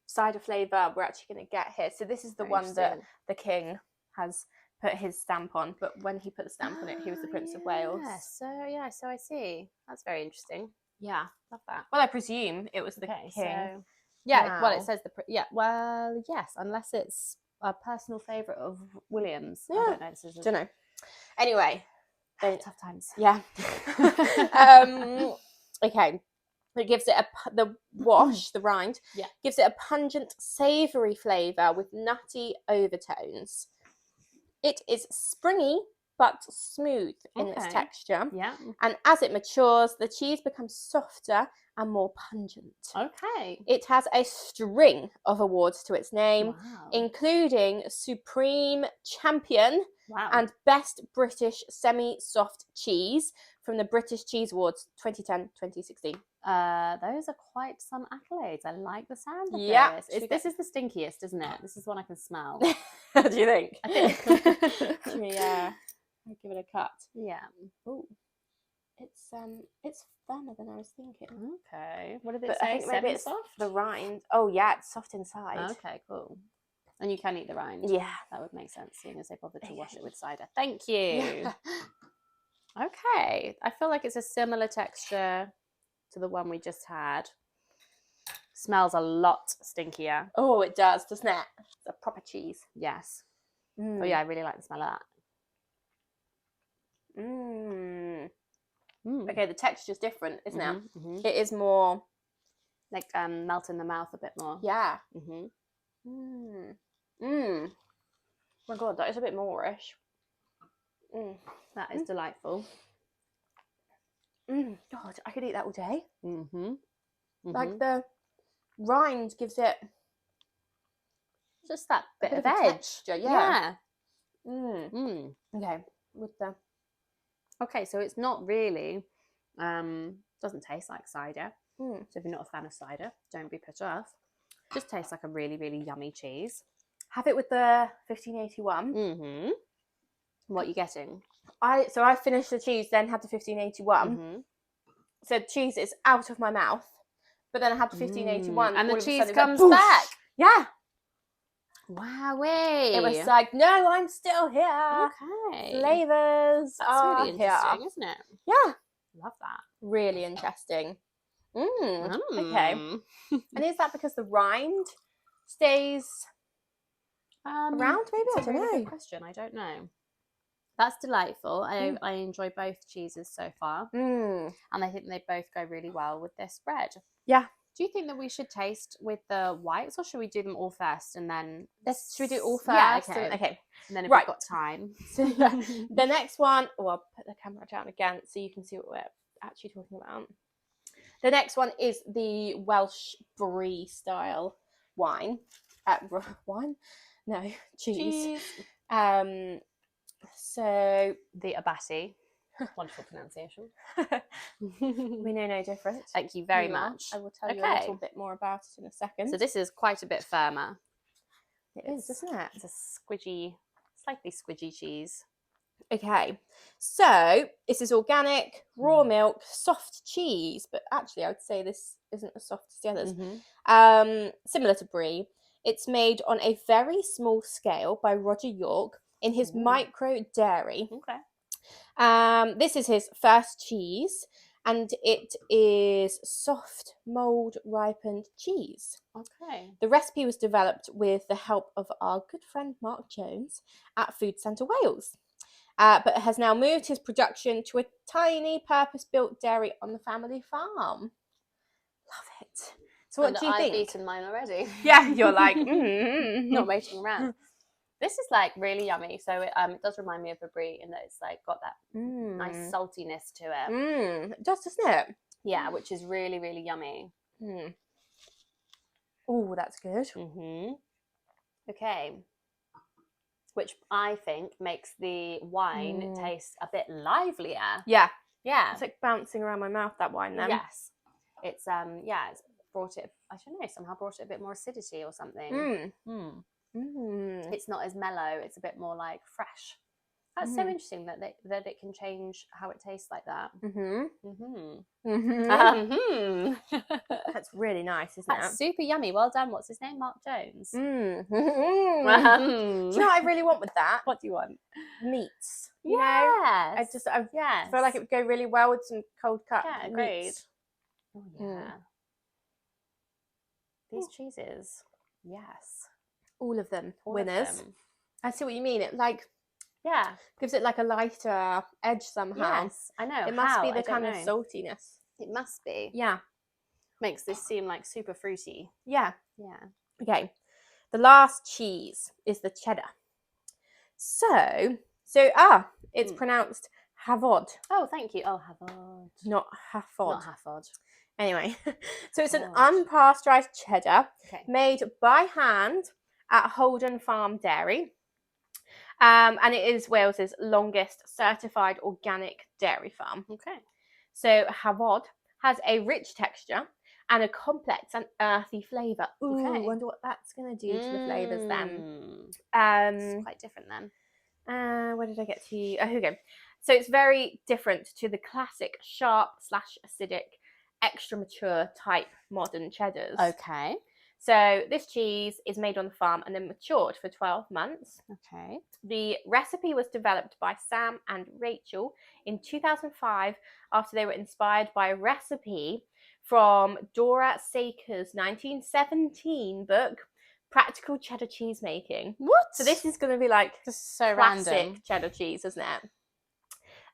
cider flavour we're actually going to get here. So this is the one that the king has put his stamp on, but when he put the stamp on it, he was the Prince of Wales. So I see. That's very interesting. Yeah. Love that. Well, I presume it was the king. So, yeah, well, it Wow. says well, yes, unless it's a personal favourite of William's. Yeah. I don't know. This is Don't know. Anyway, tough times. yeah. Okay. It gives it the wash, the rind, gives it a pungent, savoury flavour with nutty overtones. It is springy but smooth in its texture. Yeah. And as it matures, the cheese becomes softer and more pungent. Okay. It has a string of awards to its name, Wow. including Supreme Champion and Best British Semi-Soft Cheese from the British Cheese Awards 2010-2016. Those are quite some accolades. I like the sound of this. This is the stinkiest, isn't it? This is one I can smell. What do you think? I think. I'll give it a cut. Yeah. Ooh. It's firmer than I was thinking. Okay. What did it But say? I think maybe it's soft? the rind. Oh yeah, it's soft inside. Okay, cool. And you can eat the rind. Yeah. That would make sense, seeing as they bothered to wash it with cider. Thank you. Yeah. Okay. I feel like it's a similar texture to the one we just had. Smells a lot stinkier. Oh, it does, doesn't it? It's a proper cheese. Yes. Oh yeah, I really like the smell of that. Okay, the texture's different, isn't it? Mm-hmm. It is more like melt in the mouth a bit more. Yeah. Mm-hmm. Oh my god, that is a bit moreish. That is delightful. God, I could eat that all day. Like Mm-hmm. the rind gives it just that bit of a edge. texture. Yeah. Okay. Okay, so it's not really doesn't taste like cider. So if you're not a fan of cider, don't be put off. Just tastes like a really, really yummy cheese. Have it with the 1581. What are you getting? I finished the cheese, then had the 1581. So cheese is out of my mouth, but then I had the 1581, and the all of a cheese sudden comes it went, back. Yeah. Wowee! It was like, no, I'm still here. Okay. Flavors. That's really interesting, isn't it? Yeah. Love that. Really interesting. Okay. And is that because the rind stays around? Maybe That's I don't a really know. good question. I don't know. That's delightful. I enjoy both cheeses so far, and I think they both go really well with this bread. Yeah. Do you think that we should taste with the whites, or should we do them all first and then? Should we do all first? Yeah, okay. And then if we've got time. So the next one, I'll put the camera down again so you can see what we're actually talking about. The next one is the Welsh brie style wine. No, cheese. So the Abati. Wonderful pronunciation. We know no different. Thank you very much. I will tell you a little bit more about it in a second. So this is quite a bit firmer. It is, isn't it? It's a squidgy, slightly squidgy cheese. Okay, so this is organic, raw milk, soft cheese, but actually I would say this isn't as soft as the others. Similar to brie. It's made on a very small scale by Roger York in his micro dairy. Okay. This is his first cheese, and it is soft mould ripened cheese. Okay. The recipe was developed with the help of our good friend Mark Jones at Food Centre Wales, but has now moved his production to a tiny purpose-built dairy on the family farm. Love it. So what do you think? I've eaten mine already. Yeah, you're like, Not waiting around. This is like really yummy. So it does remind me of a brie in that it's like got that nice saltiness to it. It does, doesn't it? Yeah, which is really, really yummy. Oh, that's good. Okay. Which I think makes the wine taste a bit livelier. Yeah. Yeah. It's like bouncing around my mouth, that wine then. Yes. It's it's brought it, I don't know, somehow brought it a bit more acidity or something. It's not as mellow, it's a bit more like fresh. That's so interesting that that it can change how it tastes like that. That's really nice, isn't That's it? super yummy. Well done. What's his name? Mark Jones. Do you know what I really want with that? What do you want? Meats. You Yes. know? I feel like it would go really well with some cold cut agreed. meats. Oh, yeah. These cheeses. Yes. All of them. All of winners. them. I see what you mean. It like gives it like a lighter edge somehow. Yes, I know. It must be the I don't kind of know. saltiness. It must be. Yeah. Makes this seem like super fruity. Yeah. Yeah. Okay. The last cheese is the cheddar. It's pronounced Havod, Oh, thank you. Oh, Havod. not Hafod. Not Hafod. Anyway, so it's an God. unpasteurized cheddar Okay. made by hand at Holden Farm Dairy. And it is Wales's longest certified organic dairy farm. Okay. So Havod has a rich texture and a complex and earthy flavour. Ooh, Okay. wonder what that's going to do to the flavours then. It's quite different then. Where did I get to? Oh, here we go. So it's very different to the classic sharp/acidic, extra mature type modern cheddars. Okay. So this cheese is made on the farm and then matured for 12 months. Okay. The recipe was developed by Sam and Rachel in 2005 after they were inspired by a recipe from Dora Saker's 1917 book, Practical Cheddar Cheese Making. What? So this is going to be like This is so classic random. cheddar cheese, isn't it?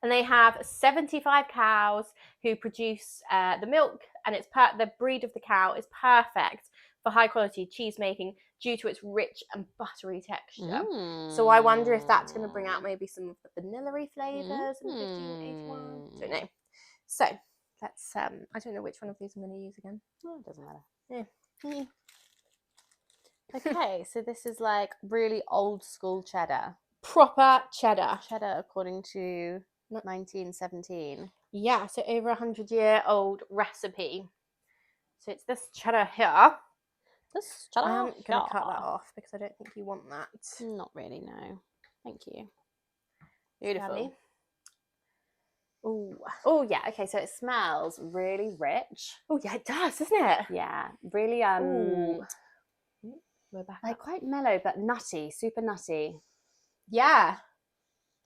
And they have 75 cows who produce the milk, and the breed of the cow is perfect for high quality cheese making due to its rich and buttery texture. So I wonder if that's going to bring out maybe some of the vanilla-y flavours in 1581. Don't know. So let's I don't know which one of these I'm going to use again. Oh, it doesn't matter. Yeah. Okay, so this is like really old school cheddar. Proper cheddar. Cheddar according to 1917. Yeah, so over 100-year-old recipe. So it's this cheddar here. This cheddar. I'm going to cut that off because I don't think you want that. Not really, no. Thank you. Beautiful. Yummy. Ooh. Oh yeah, okay, so it smells really rich. Oh yeah, it does, doesn't it? Yeah, really Ooh. We're back like up. quite mellow but nutty, super nutty. Yeah.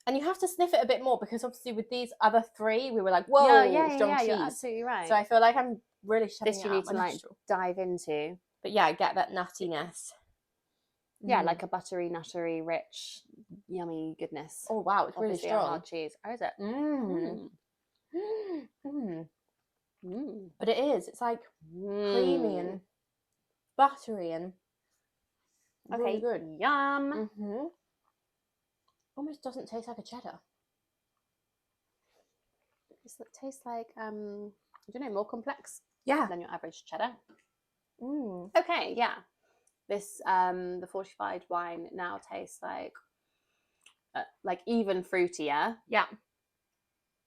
And you have to sniff it a bit more because obviously with these other three, we were like, whoa, strong cheese. You're absolutely right. So I feel like I'm really shoving this it you out need to my like nostril. dive into. But yeah, get that nuttiness. Yeah, like a buttery, nuttery, rich, yummy goodness. Oh wow, it's really Obviously strong. a hard cheese. Oh, is it? But it is. It's like creamy and buttery and really good. Yum. Almost doesn't taste like a cheddar. Does it taste like I don't know, more complex Yeah. than your average cheddar? Okay, yeah. This the fortified wine now tastes like even fruitier. Yeah.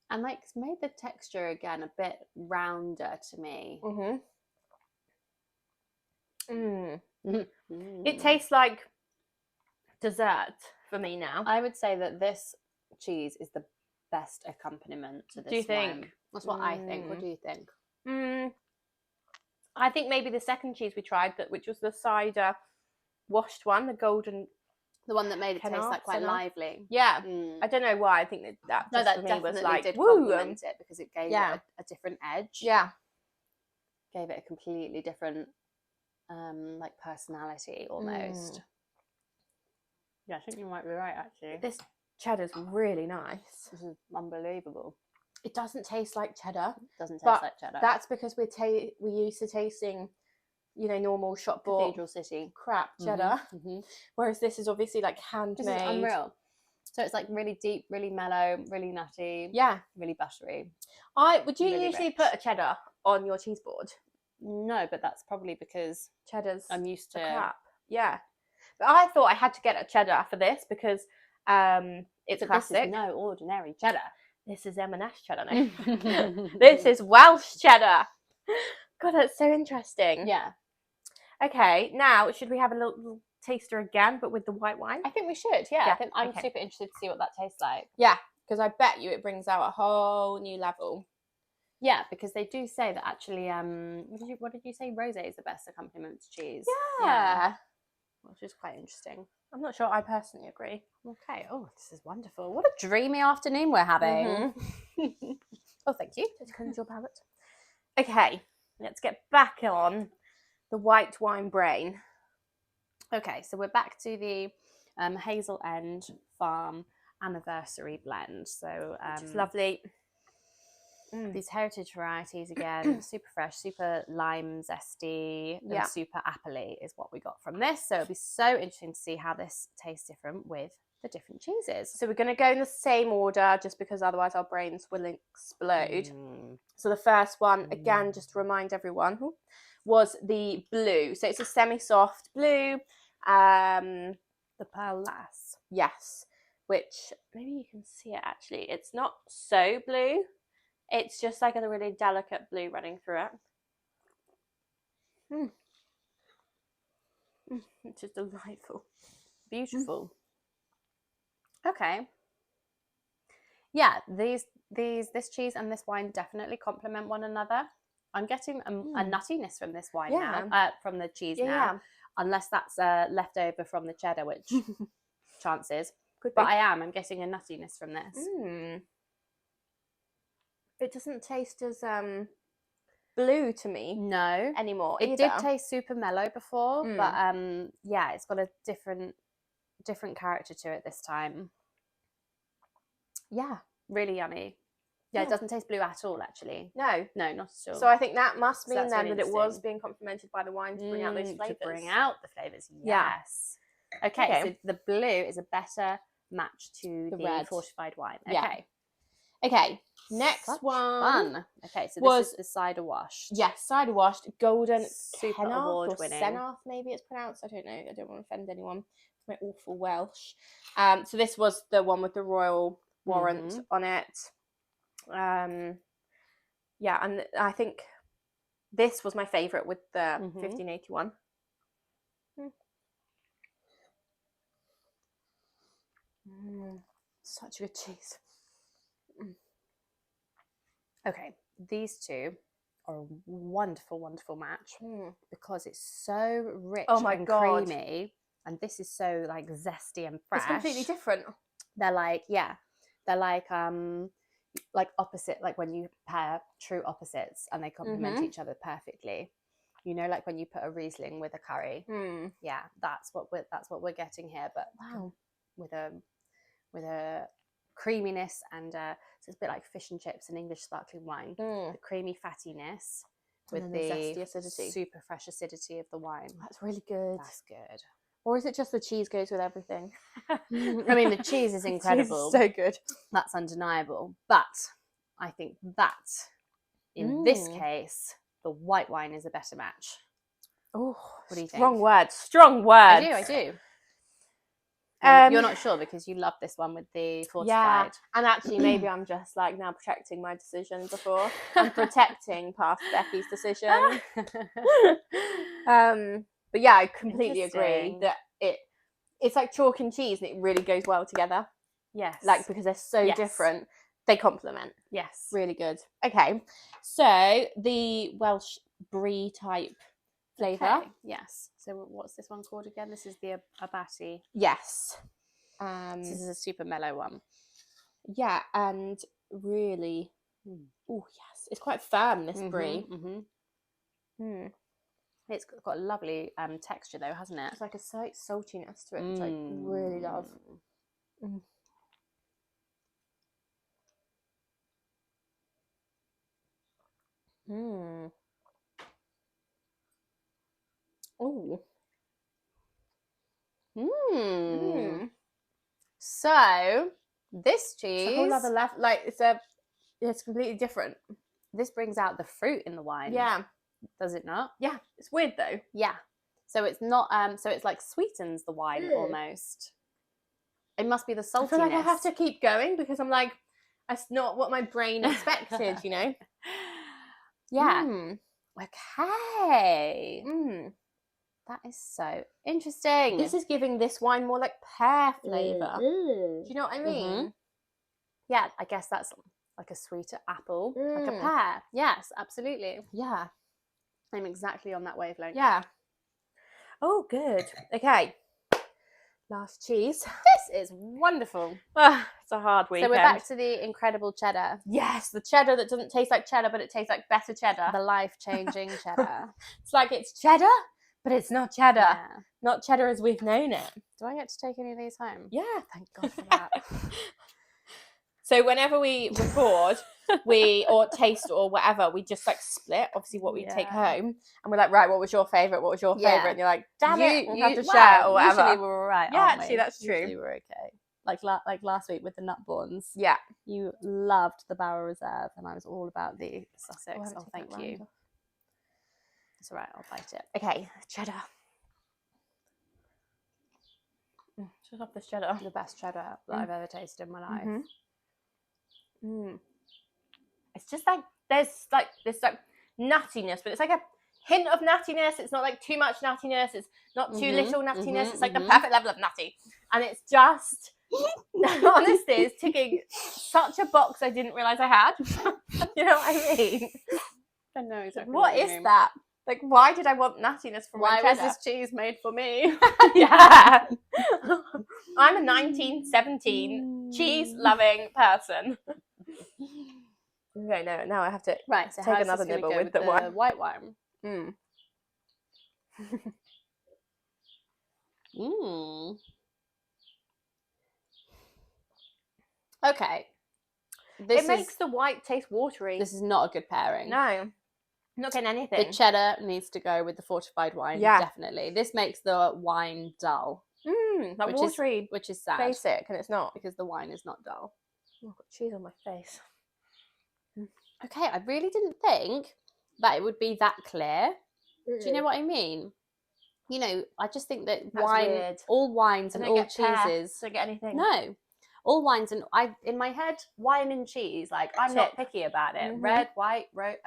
And like it's made the texture again a bit rounder to me. It tastes like dessert for me now. I would say that this cheese is the best accompaniment to this Do you think? wine. That's what I think. What do you think? I think maybe the second cheese we tried, which was the cider washed one, the golden. The one that made it taste Canard, like quite Canard? lively. Yeah. I don't know why. I think that No, just that for me definitely was like, did woo. complement it because it gave it a different edge. Yeah. Gave it a completely different like personality almost. Yeah, I think you might be right actually. This cheddar's really nice. This is unbelievable. It doesn't taste like cheddar. It doesn't taste But like cheddar. That's because we're used to tasting normal shop bought Cathedral City. crap cheddar. Mhm. Whereas this is obviously like handmade. This is unreal. So it's like really deep, really mellow, really nutty, Yeah. really buttery. Would you Really usually rich. put a cheddar on your cheese board? No, but that's probably because Cheddar's I'm used to. crap. Yeah. But I thought I had to get a cheddar for this because it's But classic. this is no ordinary cheddar. This is M&S cheddar. No. This is Welsh cheddar. God, that's so interesting. Yeah, Okay, now should we have a little taster again, but with the white wine? I think we should. Yeah, Yeah, I think I'm okay. super interested to see what that tastes like. Yeah, because I bet you it brings out a whole new level. Yeah, because they do say that actually, what did you say? Rosé is the best accompaniment to cheese. Yeah. Which is quite interesting. I'm not sure I personally agree. Okay. Oh, this is wonderful. What a dreamy afternoon we're having. Mm-hmm. Oh, thank you. Just cleanse your palate. Okay, let's get back on the white wine brain. Okay, so we're back to the Hazel End Farm Anniversary blend. So Which is lovely. these heritage varieties again, super fresh, super lime zesty, Yeah. and super appley is what we got from this. So it'll be so interesting to see how this tastes different with the different cheeses. So we're going to go in the same order just because otherwise our brains will explode. So the first one, again, just to remind everyone, was the blue. So it's a semi-soft blue. The Pearl Lass. Yes, which maybe you can see it actually. It's not so blue. It's just like a really delicate blue running through it. Which is delightful. Beautiful. Okay. Yeah, this cheese and this wine definitely complement one another. I'm getting a nuttiness from this wine now, from the cheese now, unless that's left over from the cheddar, which chances. Could be. But I'm getting a nuttiness from this. It doesn't taste as blue to me No, anymore. it either. did taste super mellow before, but yeah, it's got a different character to it this time. Yeah, really yummy. Yeah, it doesn't taste blue at all, actually. No, not at all. So I think that must mean that's then really that it was interesting. being complemented by the wine to bring out those flavours. To bring out the flavours, Yeah. yes. Okay, so the blue is a better match to the red fortified wine. Yeah. Okay. Okay, next Such one. Fun. Okay, so was- this is the cider washed. Yes, cider washed, golden Super Kennarth or award-winning. Senarth, maybe it's pronounced. I don't know. I don't want to offend anyone. It's my awful Welsh. So this was the one with the royal warrant on it. Yeah, and I think this was my favourite with the 1581. Such a good cheese. Okay, these two are a wonderful, wonderful match because it's so rich and creamy, and this is so like zesty and fresh. It's completely different. They're like opposite, like when you pair true opposites and they complement each other perfectly. You know, like when you put a Riesling with a curry. Yeah, that's what we're getting here, but with a creaminess and so it's a bit like fish and chips and English sparkling wine. The creamy fattiness with the zesty acidity, super fresh acidity of the wine. That's really good. That's good. Or is it just the cheese goes with everything? I mean, the cheese is incredible. The cheese is so good. That's undeniable. But I think that in this case, the white wine is a better match. Oh, what do you think? Strong words. Strong words. I do. You're not sure because you love this one with the fortified. Yeah, and actually maybe I'm just like now protecting my decision before. I'm protecting past Becky's decision. But yeah, I completely agree that it's like chalk and cheese and it really goes well together. Yes. Like because they're so different, they complement. Yes. Really good. Okay, so the Welsh brie type flavour. Okay. Yes. So what's this one called again? This is the Abati. Yes. This is a super mellow one. Yeah, and really, oh yes, it's quite firm, this brie. It's got a lovely texture though, hasn't it? It's like a slight saltiness to it, which I really love. So this It's a cheese, whole other level. Like it's completely different. this brings out the fruit in the wine. Yeah, Does it not? yeah. It's weird though. Yeah. So it's not. So it's like sweetens the wine almost. It must be the saltiness. I feel like I have to keep going because I'm like, that's not what my brain expected, you know? Yeah. Mm. Okay. Mm. That is so interesting. This is giving this wine more like pear flavour. Do you know what I mean? Yeah, I guess that's like a sweeter apple, like a pear. Yes, absolutely. Yeah. I'm exactly on that wavelength. Yeah. Oh, good. Okay. Last cheese. This is wonderful. It's a hard weekend. So we're back to the incredible cheddar. Yes, the cheddar that doesn't taste like cheddar, but it tastes like better cheddar. The life-changing cheddar. It's like it's cheddar, but it's not cheddar. Yeah. Not cheddar as we've known it. Do I get to take any of these home? Yeah. Thank God for that. So whenever we record, or taste or whatever, we just like split obviously what we take Yeah. home, and we're like, right, what was your favourite? What was your Yeah. favourite? And you're like, damn it, we'll have to well, share or whatever. Usually we're all right. Yeah, aren't actually, we? that's true. Usually we're okay. Like last week with the nut buns. Yeah. You loved the Barrow Reserve, and I was all about the Sussex. Oh, Thank you. It's all right. I'll bite it. Okay, cheddar. Just off this cheddar. The best cheddar that I've ever tasted in my life. Mhm. It's just like there's like this like nuttiness, but it's like a hint of nuttiness. It's not like too much nuttiness. It's not too little nuttiness. It's like the perfect level of nutty, and it's just honestly, it's ticking such a box I didn't realize I had. You know what I mean? I know exactly. What you is mean. that? Like, why did I want nuttiness from Why my was cheddar? this cheese made for me? Yeah. I'm a 1917 cheese-loving person. Okay, no, now I have to Right. So take how's another this gonna nibble go with the wine. white wine. Mm. Okay. This It makes the white taste watery. This is not a good pairing. No, I'm not getting anything. The cheddar needs to go with the fortified wine. Yeah. Definitely. This makes the wine dull, Like which watery, which is sad basic, and it's not. because the wine is not dull. Oh, I've got cheese on my face. Okay, I really didn't think that it would be that clear. Do you know what I mean? You know, I just think that That's wine, weird. all wines I and don't all get pear. cheeses. Don't get anything. No, all wines and in my head, wine and cheese. Like I'm not picky about it. Mhm. Red, white,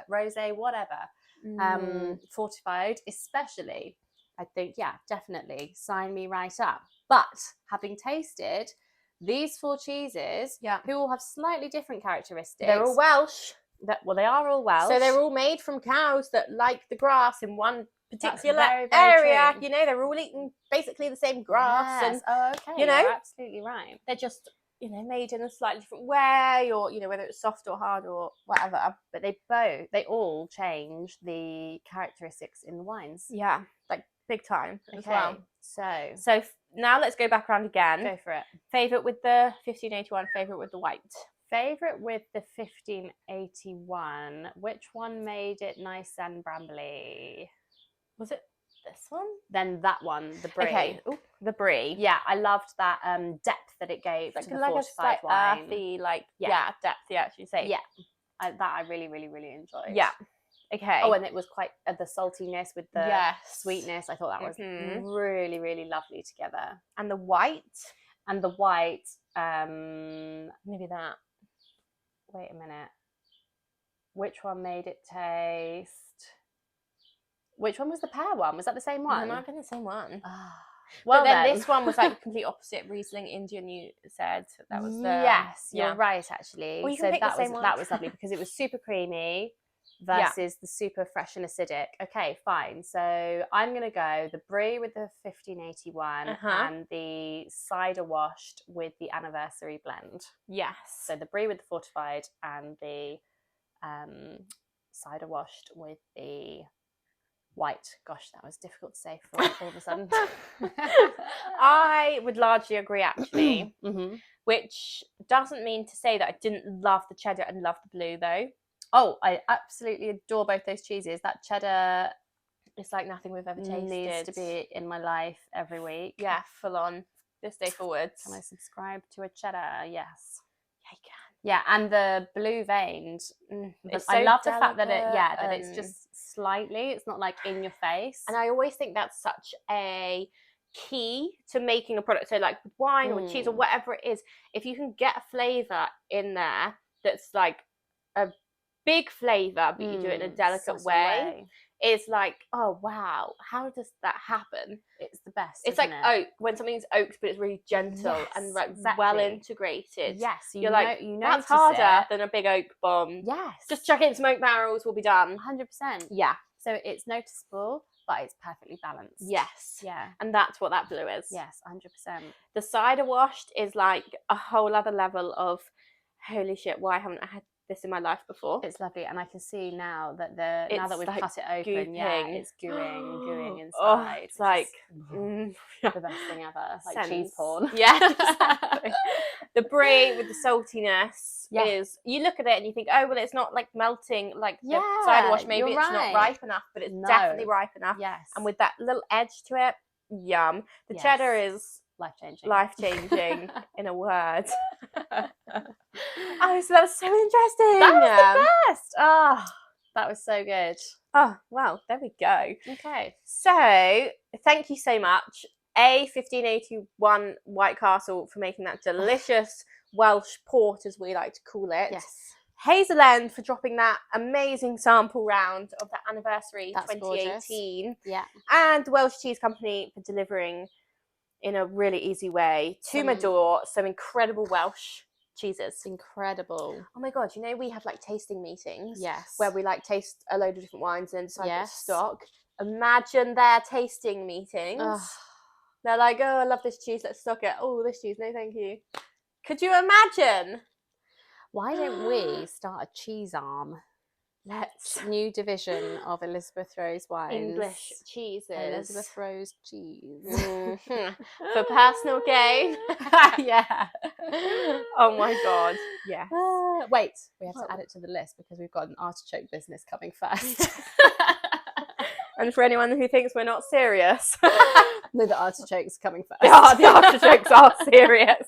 rosé, whatever. Fortified, especially. I think, yeah, definitely sign me right up. But having tasted these four cheeses, Yeah. who all have slightly different characteristics. They're all Welsh. Well, they are all Welsh. So they're all made from cows that like the grass in one particular very, very area. true. You know, they're all eating basically the same grass, Yes. and Oh, okay. you know, You're absolutely right. they're just, you know, made in a slightly different way, or you know, whether it's soft or hard or whatever. But they all change the characteristics in the wines. Yeah, like big time as Okay. well. So So now let's go back around again. go for it. Favorite with the 1581. Favorite with the white. Favorite with the 1581. Which one made it nice and brambly? Was it this one? Then that one, the brie. Okay. Ooh, the brie. Yeah, I loved that depth that it gave Like, to the like a fortified slight wine. earthy, like Yeah. depth. Yeah, as you say. Yeah, that I really, really, really enjoyed. Yeah. Okay. Oh, and it was quite the saltiness with the yes. sweetness. I thought that was Mhm. really, really lovely together. And the white. And the white, Maybe that. wait a minute. Which one made it taste? Which one was the pear one? Was that the same It one? might have been the same one. Well, But then this one was like complete opposite. Riesling Indian. You said that was the yes, yeah. you're right actually. Well, you can pick the that same was one. that was lovely because it was super creamy versus the super fresh and acidic. Okay, fine. So I'm gonna go the brie with the 1581 and the cider washed with the anniversary blend. Yes. So the brie with the fortified and the cider washed with the white. Gosh, that was difficult to say for all of a sudden. I would largely agree, actually, Mm-hmm. which doesn't mean to say that I didn't love the cheddar and love the blue, though. Oh, I absolutely adore both those cheeses. That cheddar It's like nothing we've ever tasted. needs to be in my life every week. Yeah, full on. this day forwards. Can I subscribe to a cheddar? Yes. Yeah, you can. Yeah, and the blue veined. It's I so love the fact that delicate it's and- just slightly. It's not like in your face. And I always think that's such a key to making a product. So like with wine or cheese or whatever it is, if you can get a flavour in there that's like a big flavour, but you do it in a delicate such a way, it's like, oh wow, how does that happen? It's the best. It's like isn't it? oak, when something's oaked, but it's really gentle Yes, and like exactly. well integrated. Yes, You're like, you that's notice harder it. than a big oak bomb. Yes, Just chuck it in smoke barrels, we'll be done. 100%. Yeah. So it's noticeable, but it's perfectly balanced. Yes. Yeah. And that's what that blue is. Yes, 100%. The cider washed is like a whole other level of, holy shit, why haven't I had this in my life before? It's lovely, and I can see now that now that It's we've like cut it open, yeah, gooping. it's gooing inside. Oh, it's which like is the best thing ever, like cheese sense. porn. Yeah, exactly. The brie with the saltiness Yeah. is, you look at it and you think, oh, well, it's not like melting like the Yeah, cider wash. Maybe you're it's right. not ripe enough, but it's No. definitely ripe enough. Yes, And with that little edge to it, yum. The Yes. cheddar is life-changing. life-changing in a word. Oh, so that was so interesting. That was the best. Oh, that was so good. Oh, well, there we go. Okay. So, thank you so much, 1581 White Castle, for making that delicious Welsh port, as we like to call it. Yes. Hazel End for dropping that amazing sample round of the anniversary That's 2018. Yeah. And the Welsh Cheese Company for delivering in a really easy way to my door some incredible Welsh cheeses. It's incredible. Oh my god, you know, we have like tasting meetings Yes. where we like taste a load of different wines and decide what Yes. to stock. Imagine their tasting meetings. Ugh. They're like, oh, I love this cheese, let's stock it. Oh, this cheese, no thank you. Could you imagine? Why don't we start a cheese arm? Let's. New division of Elizabeth Rose wines. English cheeses. Elizabeth Rose cheese. Mhm. For personal gain. Yeah. Oh my god. Yeah. Wait, we have to Oh. add it to the list because we've got an artichoke business coming first. And for anyone who thinks we're not serious, No, the artichoke's coming first. the artichokes are serious.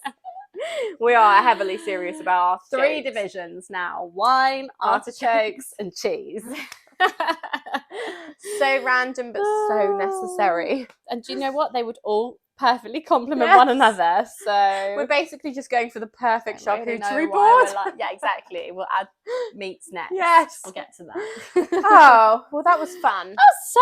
We are heavily serious about artichokes. 3 divisions now: wine, artichokes, and cheese. So random, but so necessary. And do you know what? They would all perfectly complement Yes. one another. So We're basically just going for the perfect don't really know charcuterie why board. we're like- yeah, exactly. We'll add meats next. Yes. We'll get to that. Oh, well, that was fun. That was so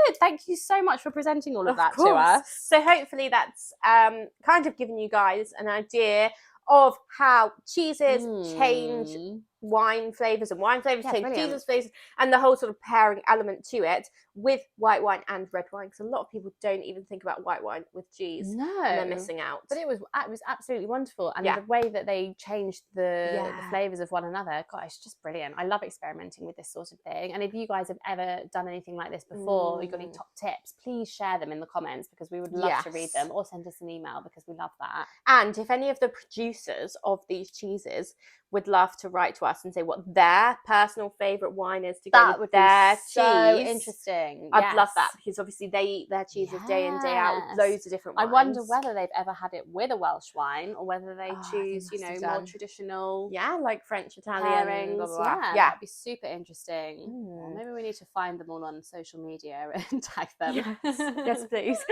good. Thank you so much for presenting all of that to us. So hopefully that's kind of given you guys an idea of how cheeses change wine flavours and wine flavours Yeah, change brilliant. cheeses flavours, and the whole sort of pairing element to it with white wine and red wine, because a lot of people don't even think about white wine with cheese No, and they're missing out. But it was absolutely wonderful, and Yeah. the way that they changed the Yeah. flavours of one another, God, it's just brilliant. I love experimenting with this sort of thing. And if you guys have ever done anything like this before, or you've got any top tips, please share them in the comments because we would love to read Yes. them, or send us an email because we love that. And if any of the producers of these cheeses would love to write to us and say what their personal favourite wine is to go That with would their be so cheese, interesting. I'd love that, Yes. because obviously they eat their cheeses day in, day out with Yes. loads of different I wines. wonder whether they've ever had it with a Welsh wine, or whether they Oh, choose, they you must know, have more done. traditional Yeah, like French, Italian, pairings. blah, blah, blah. Yeah, Yeah. that'd be super interesting. Mm. Maybe we need to find them all on social media and tag them. Yes, yes, please.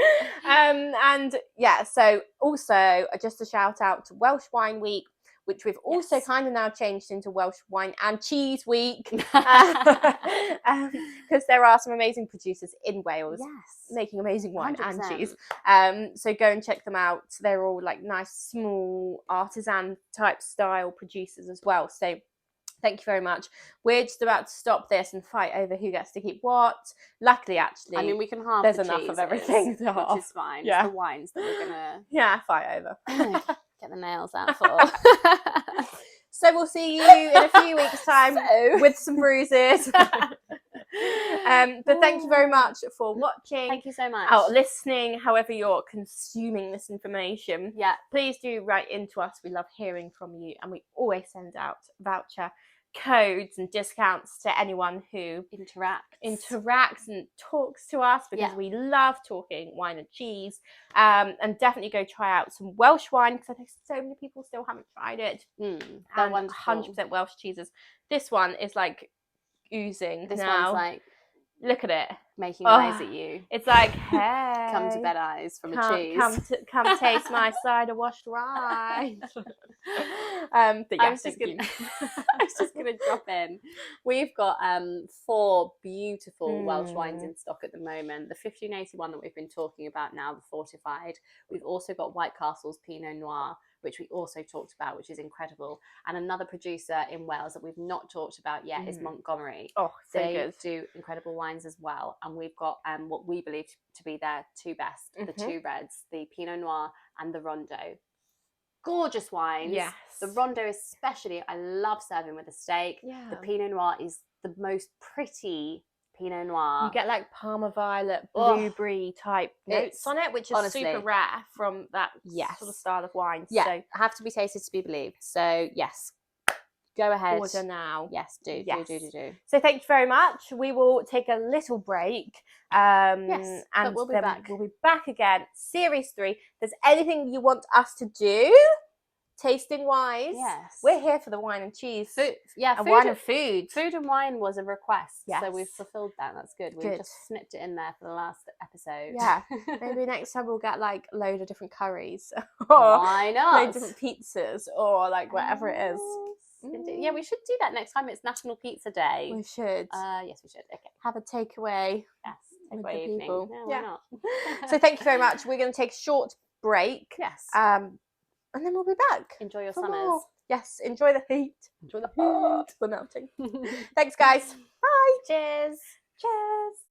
And yeah, so also just a shout out to Welsh Wine Week, which we've also Yes. kind of now changed into Welsh Wine and Cheese Week, because there are some amazing producers in Wales Yes. making amazing wine and 100%. cheese. So go and check them out. They're all like nice, small, artisan type style producers as well. So thank you very much. We're just about to stop this and fight over who gets to keep what. Luckily, actually, I mean, we can halve there's the enough of cheeses, everything to halve. which is fine. Yeah. It's the wines that we're gonna yeah, fight over. get the nails out for. So we'll see you in a few weeks' time So- with some bruises. But thank you very much for watching. Thank you so much. Or listening, however you're consuming this information. Yeah. Please do write into us. We love hearing from you, and we always send out a voucher codes and discounts to anyone who interacts and talks to us, because we love talking wine and cheese. And definitely go try out some Welsh wine, because I know so many people still haven't tried it. They're And wonderful. 100% Welsh cheeses. This one is like oozing. This now. one's like, look at it, making eyes at you. It's like, hey, Come to bed eyes from a cheese. Come taste my cider washed rice. But yeah, I was just gonna drop in. We've got 4 beautiful Welsh wines in stock at the moment. The 1581 that we've been talking about now, the fortified. We've also got White Castle's Pinot Noir, which we also talked about, which is incredible. And another producer in Wales that we've not talked about yet is Montgomery. Oh, so they good. do incredible wines as well. And we've got what we believe to be their 2 best, the 2 reds, the Pinot Noir and the Rondo. Gorgeous wines. Yes. The Rondo especially, I love serving with a steak. Yeah. The Pinot Noir is the most pretty Pinot Noir. You get like Parma Violet, blueberry type notes on it, which is honestly super rare from that sort of style of wine. Yeah, so have to be tasted to be believed. So yes, go ahead. Order now. Yes, do. So thank you very much. We will take a little break. And but we'll be then back. We'll be back again. Series 3. If there's anything you want us to do, tasting wise, we're here for the wine and cheese. Wine and food. Food and wine was a request, yes. So we've fulfilled that. That's good. We've just snipped it in there for the last episode. Yeah, maybe next time we'll get like a load of different curries. Or why not? Loads of different pizzas, or like whatever it is. Yeah, we should do that next time. It's National Pizza Day. We should. Yes, we should. Okay. Have a takeaway. Yes, with takeaway the evening. people. Why not? So thank you very much. We're going to take a short break. Yes. And then we'll be back. Enjoy your for summers. more. Yes, enjoy the heat. Enjoy the heat. The melting. Thanks, guys. Bye. Cheers. Cheers.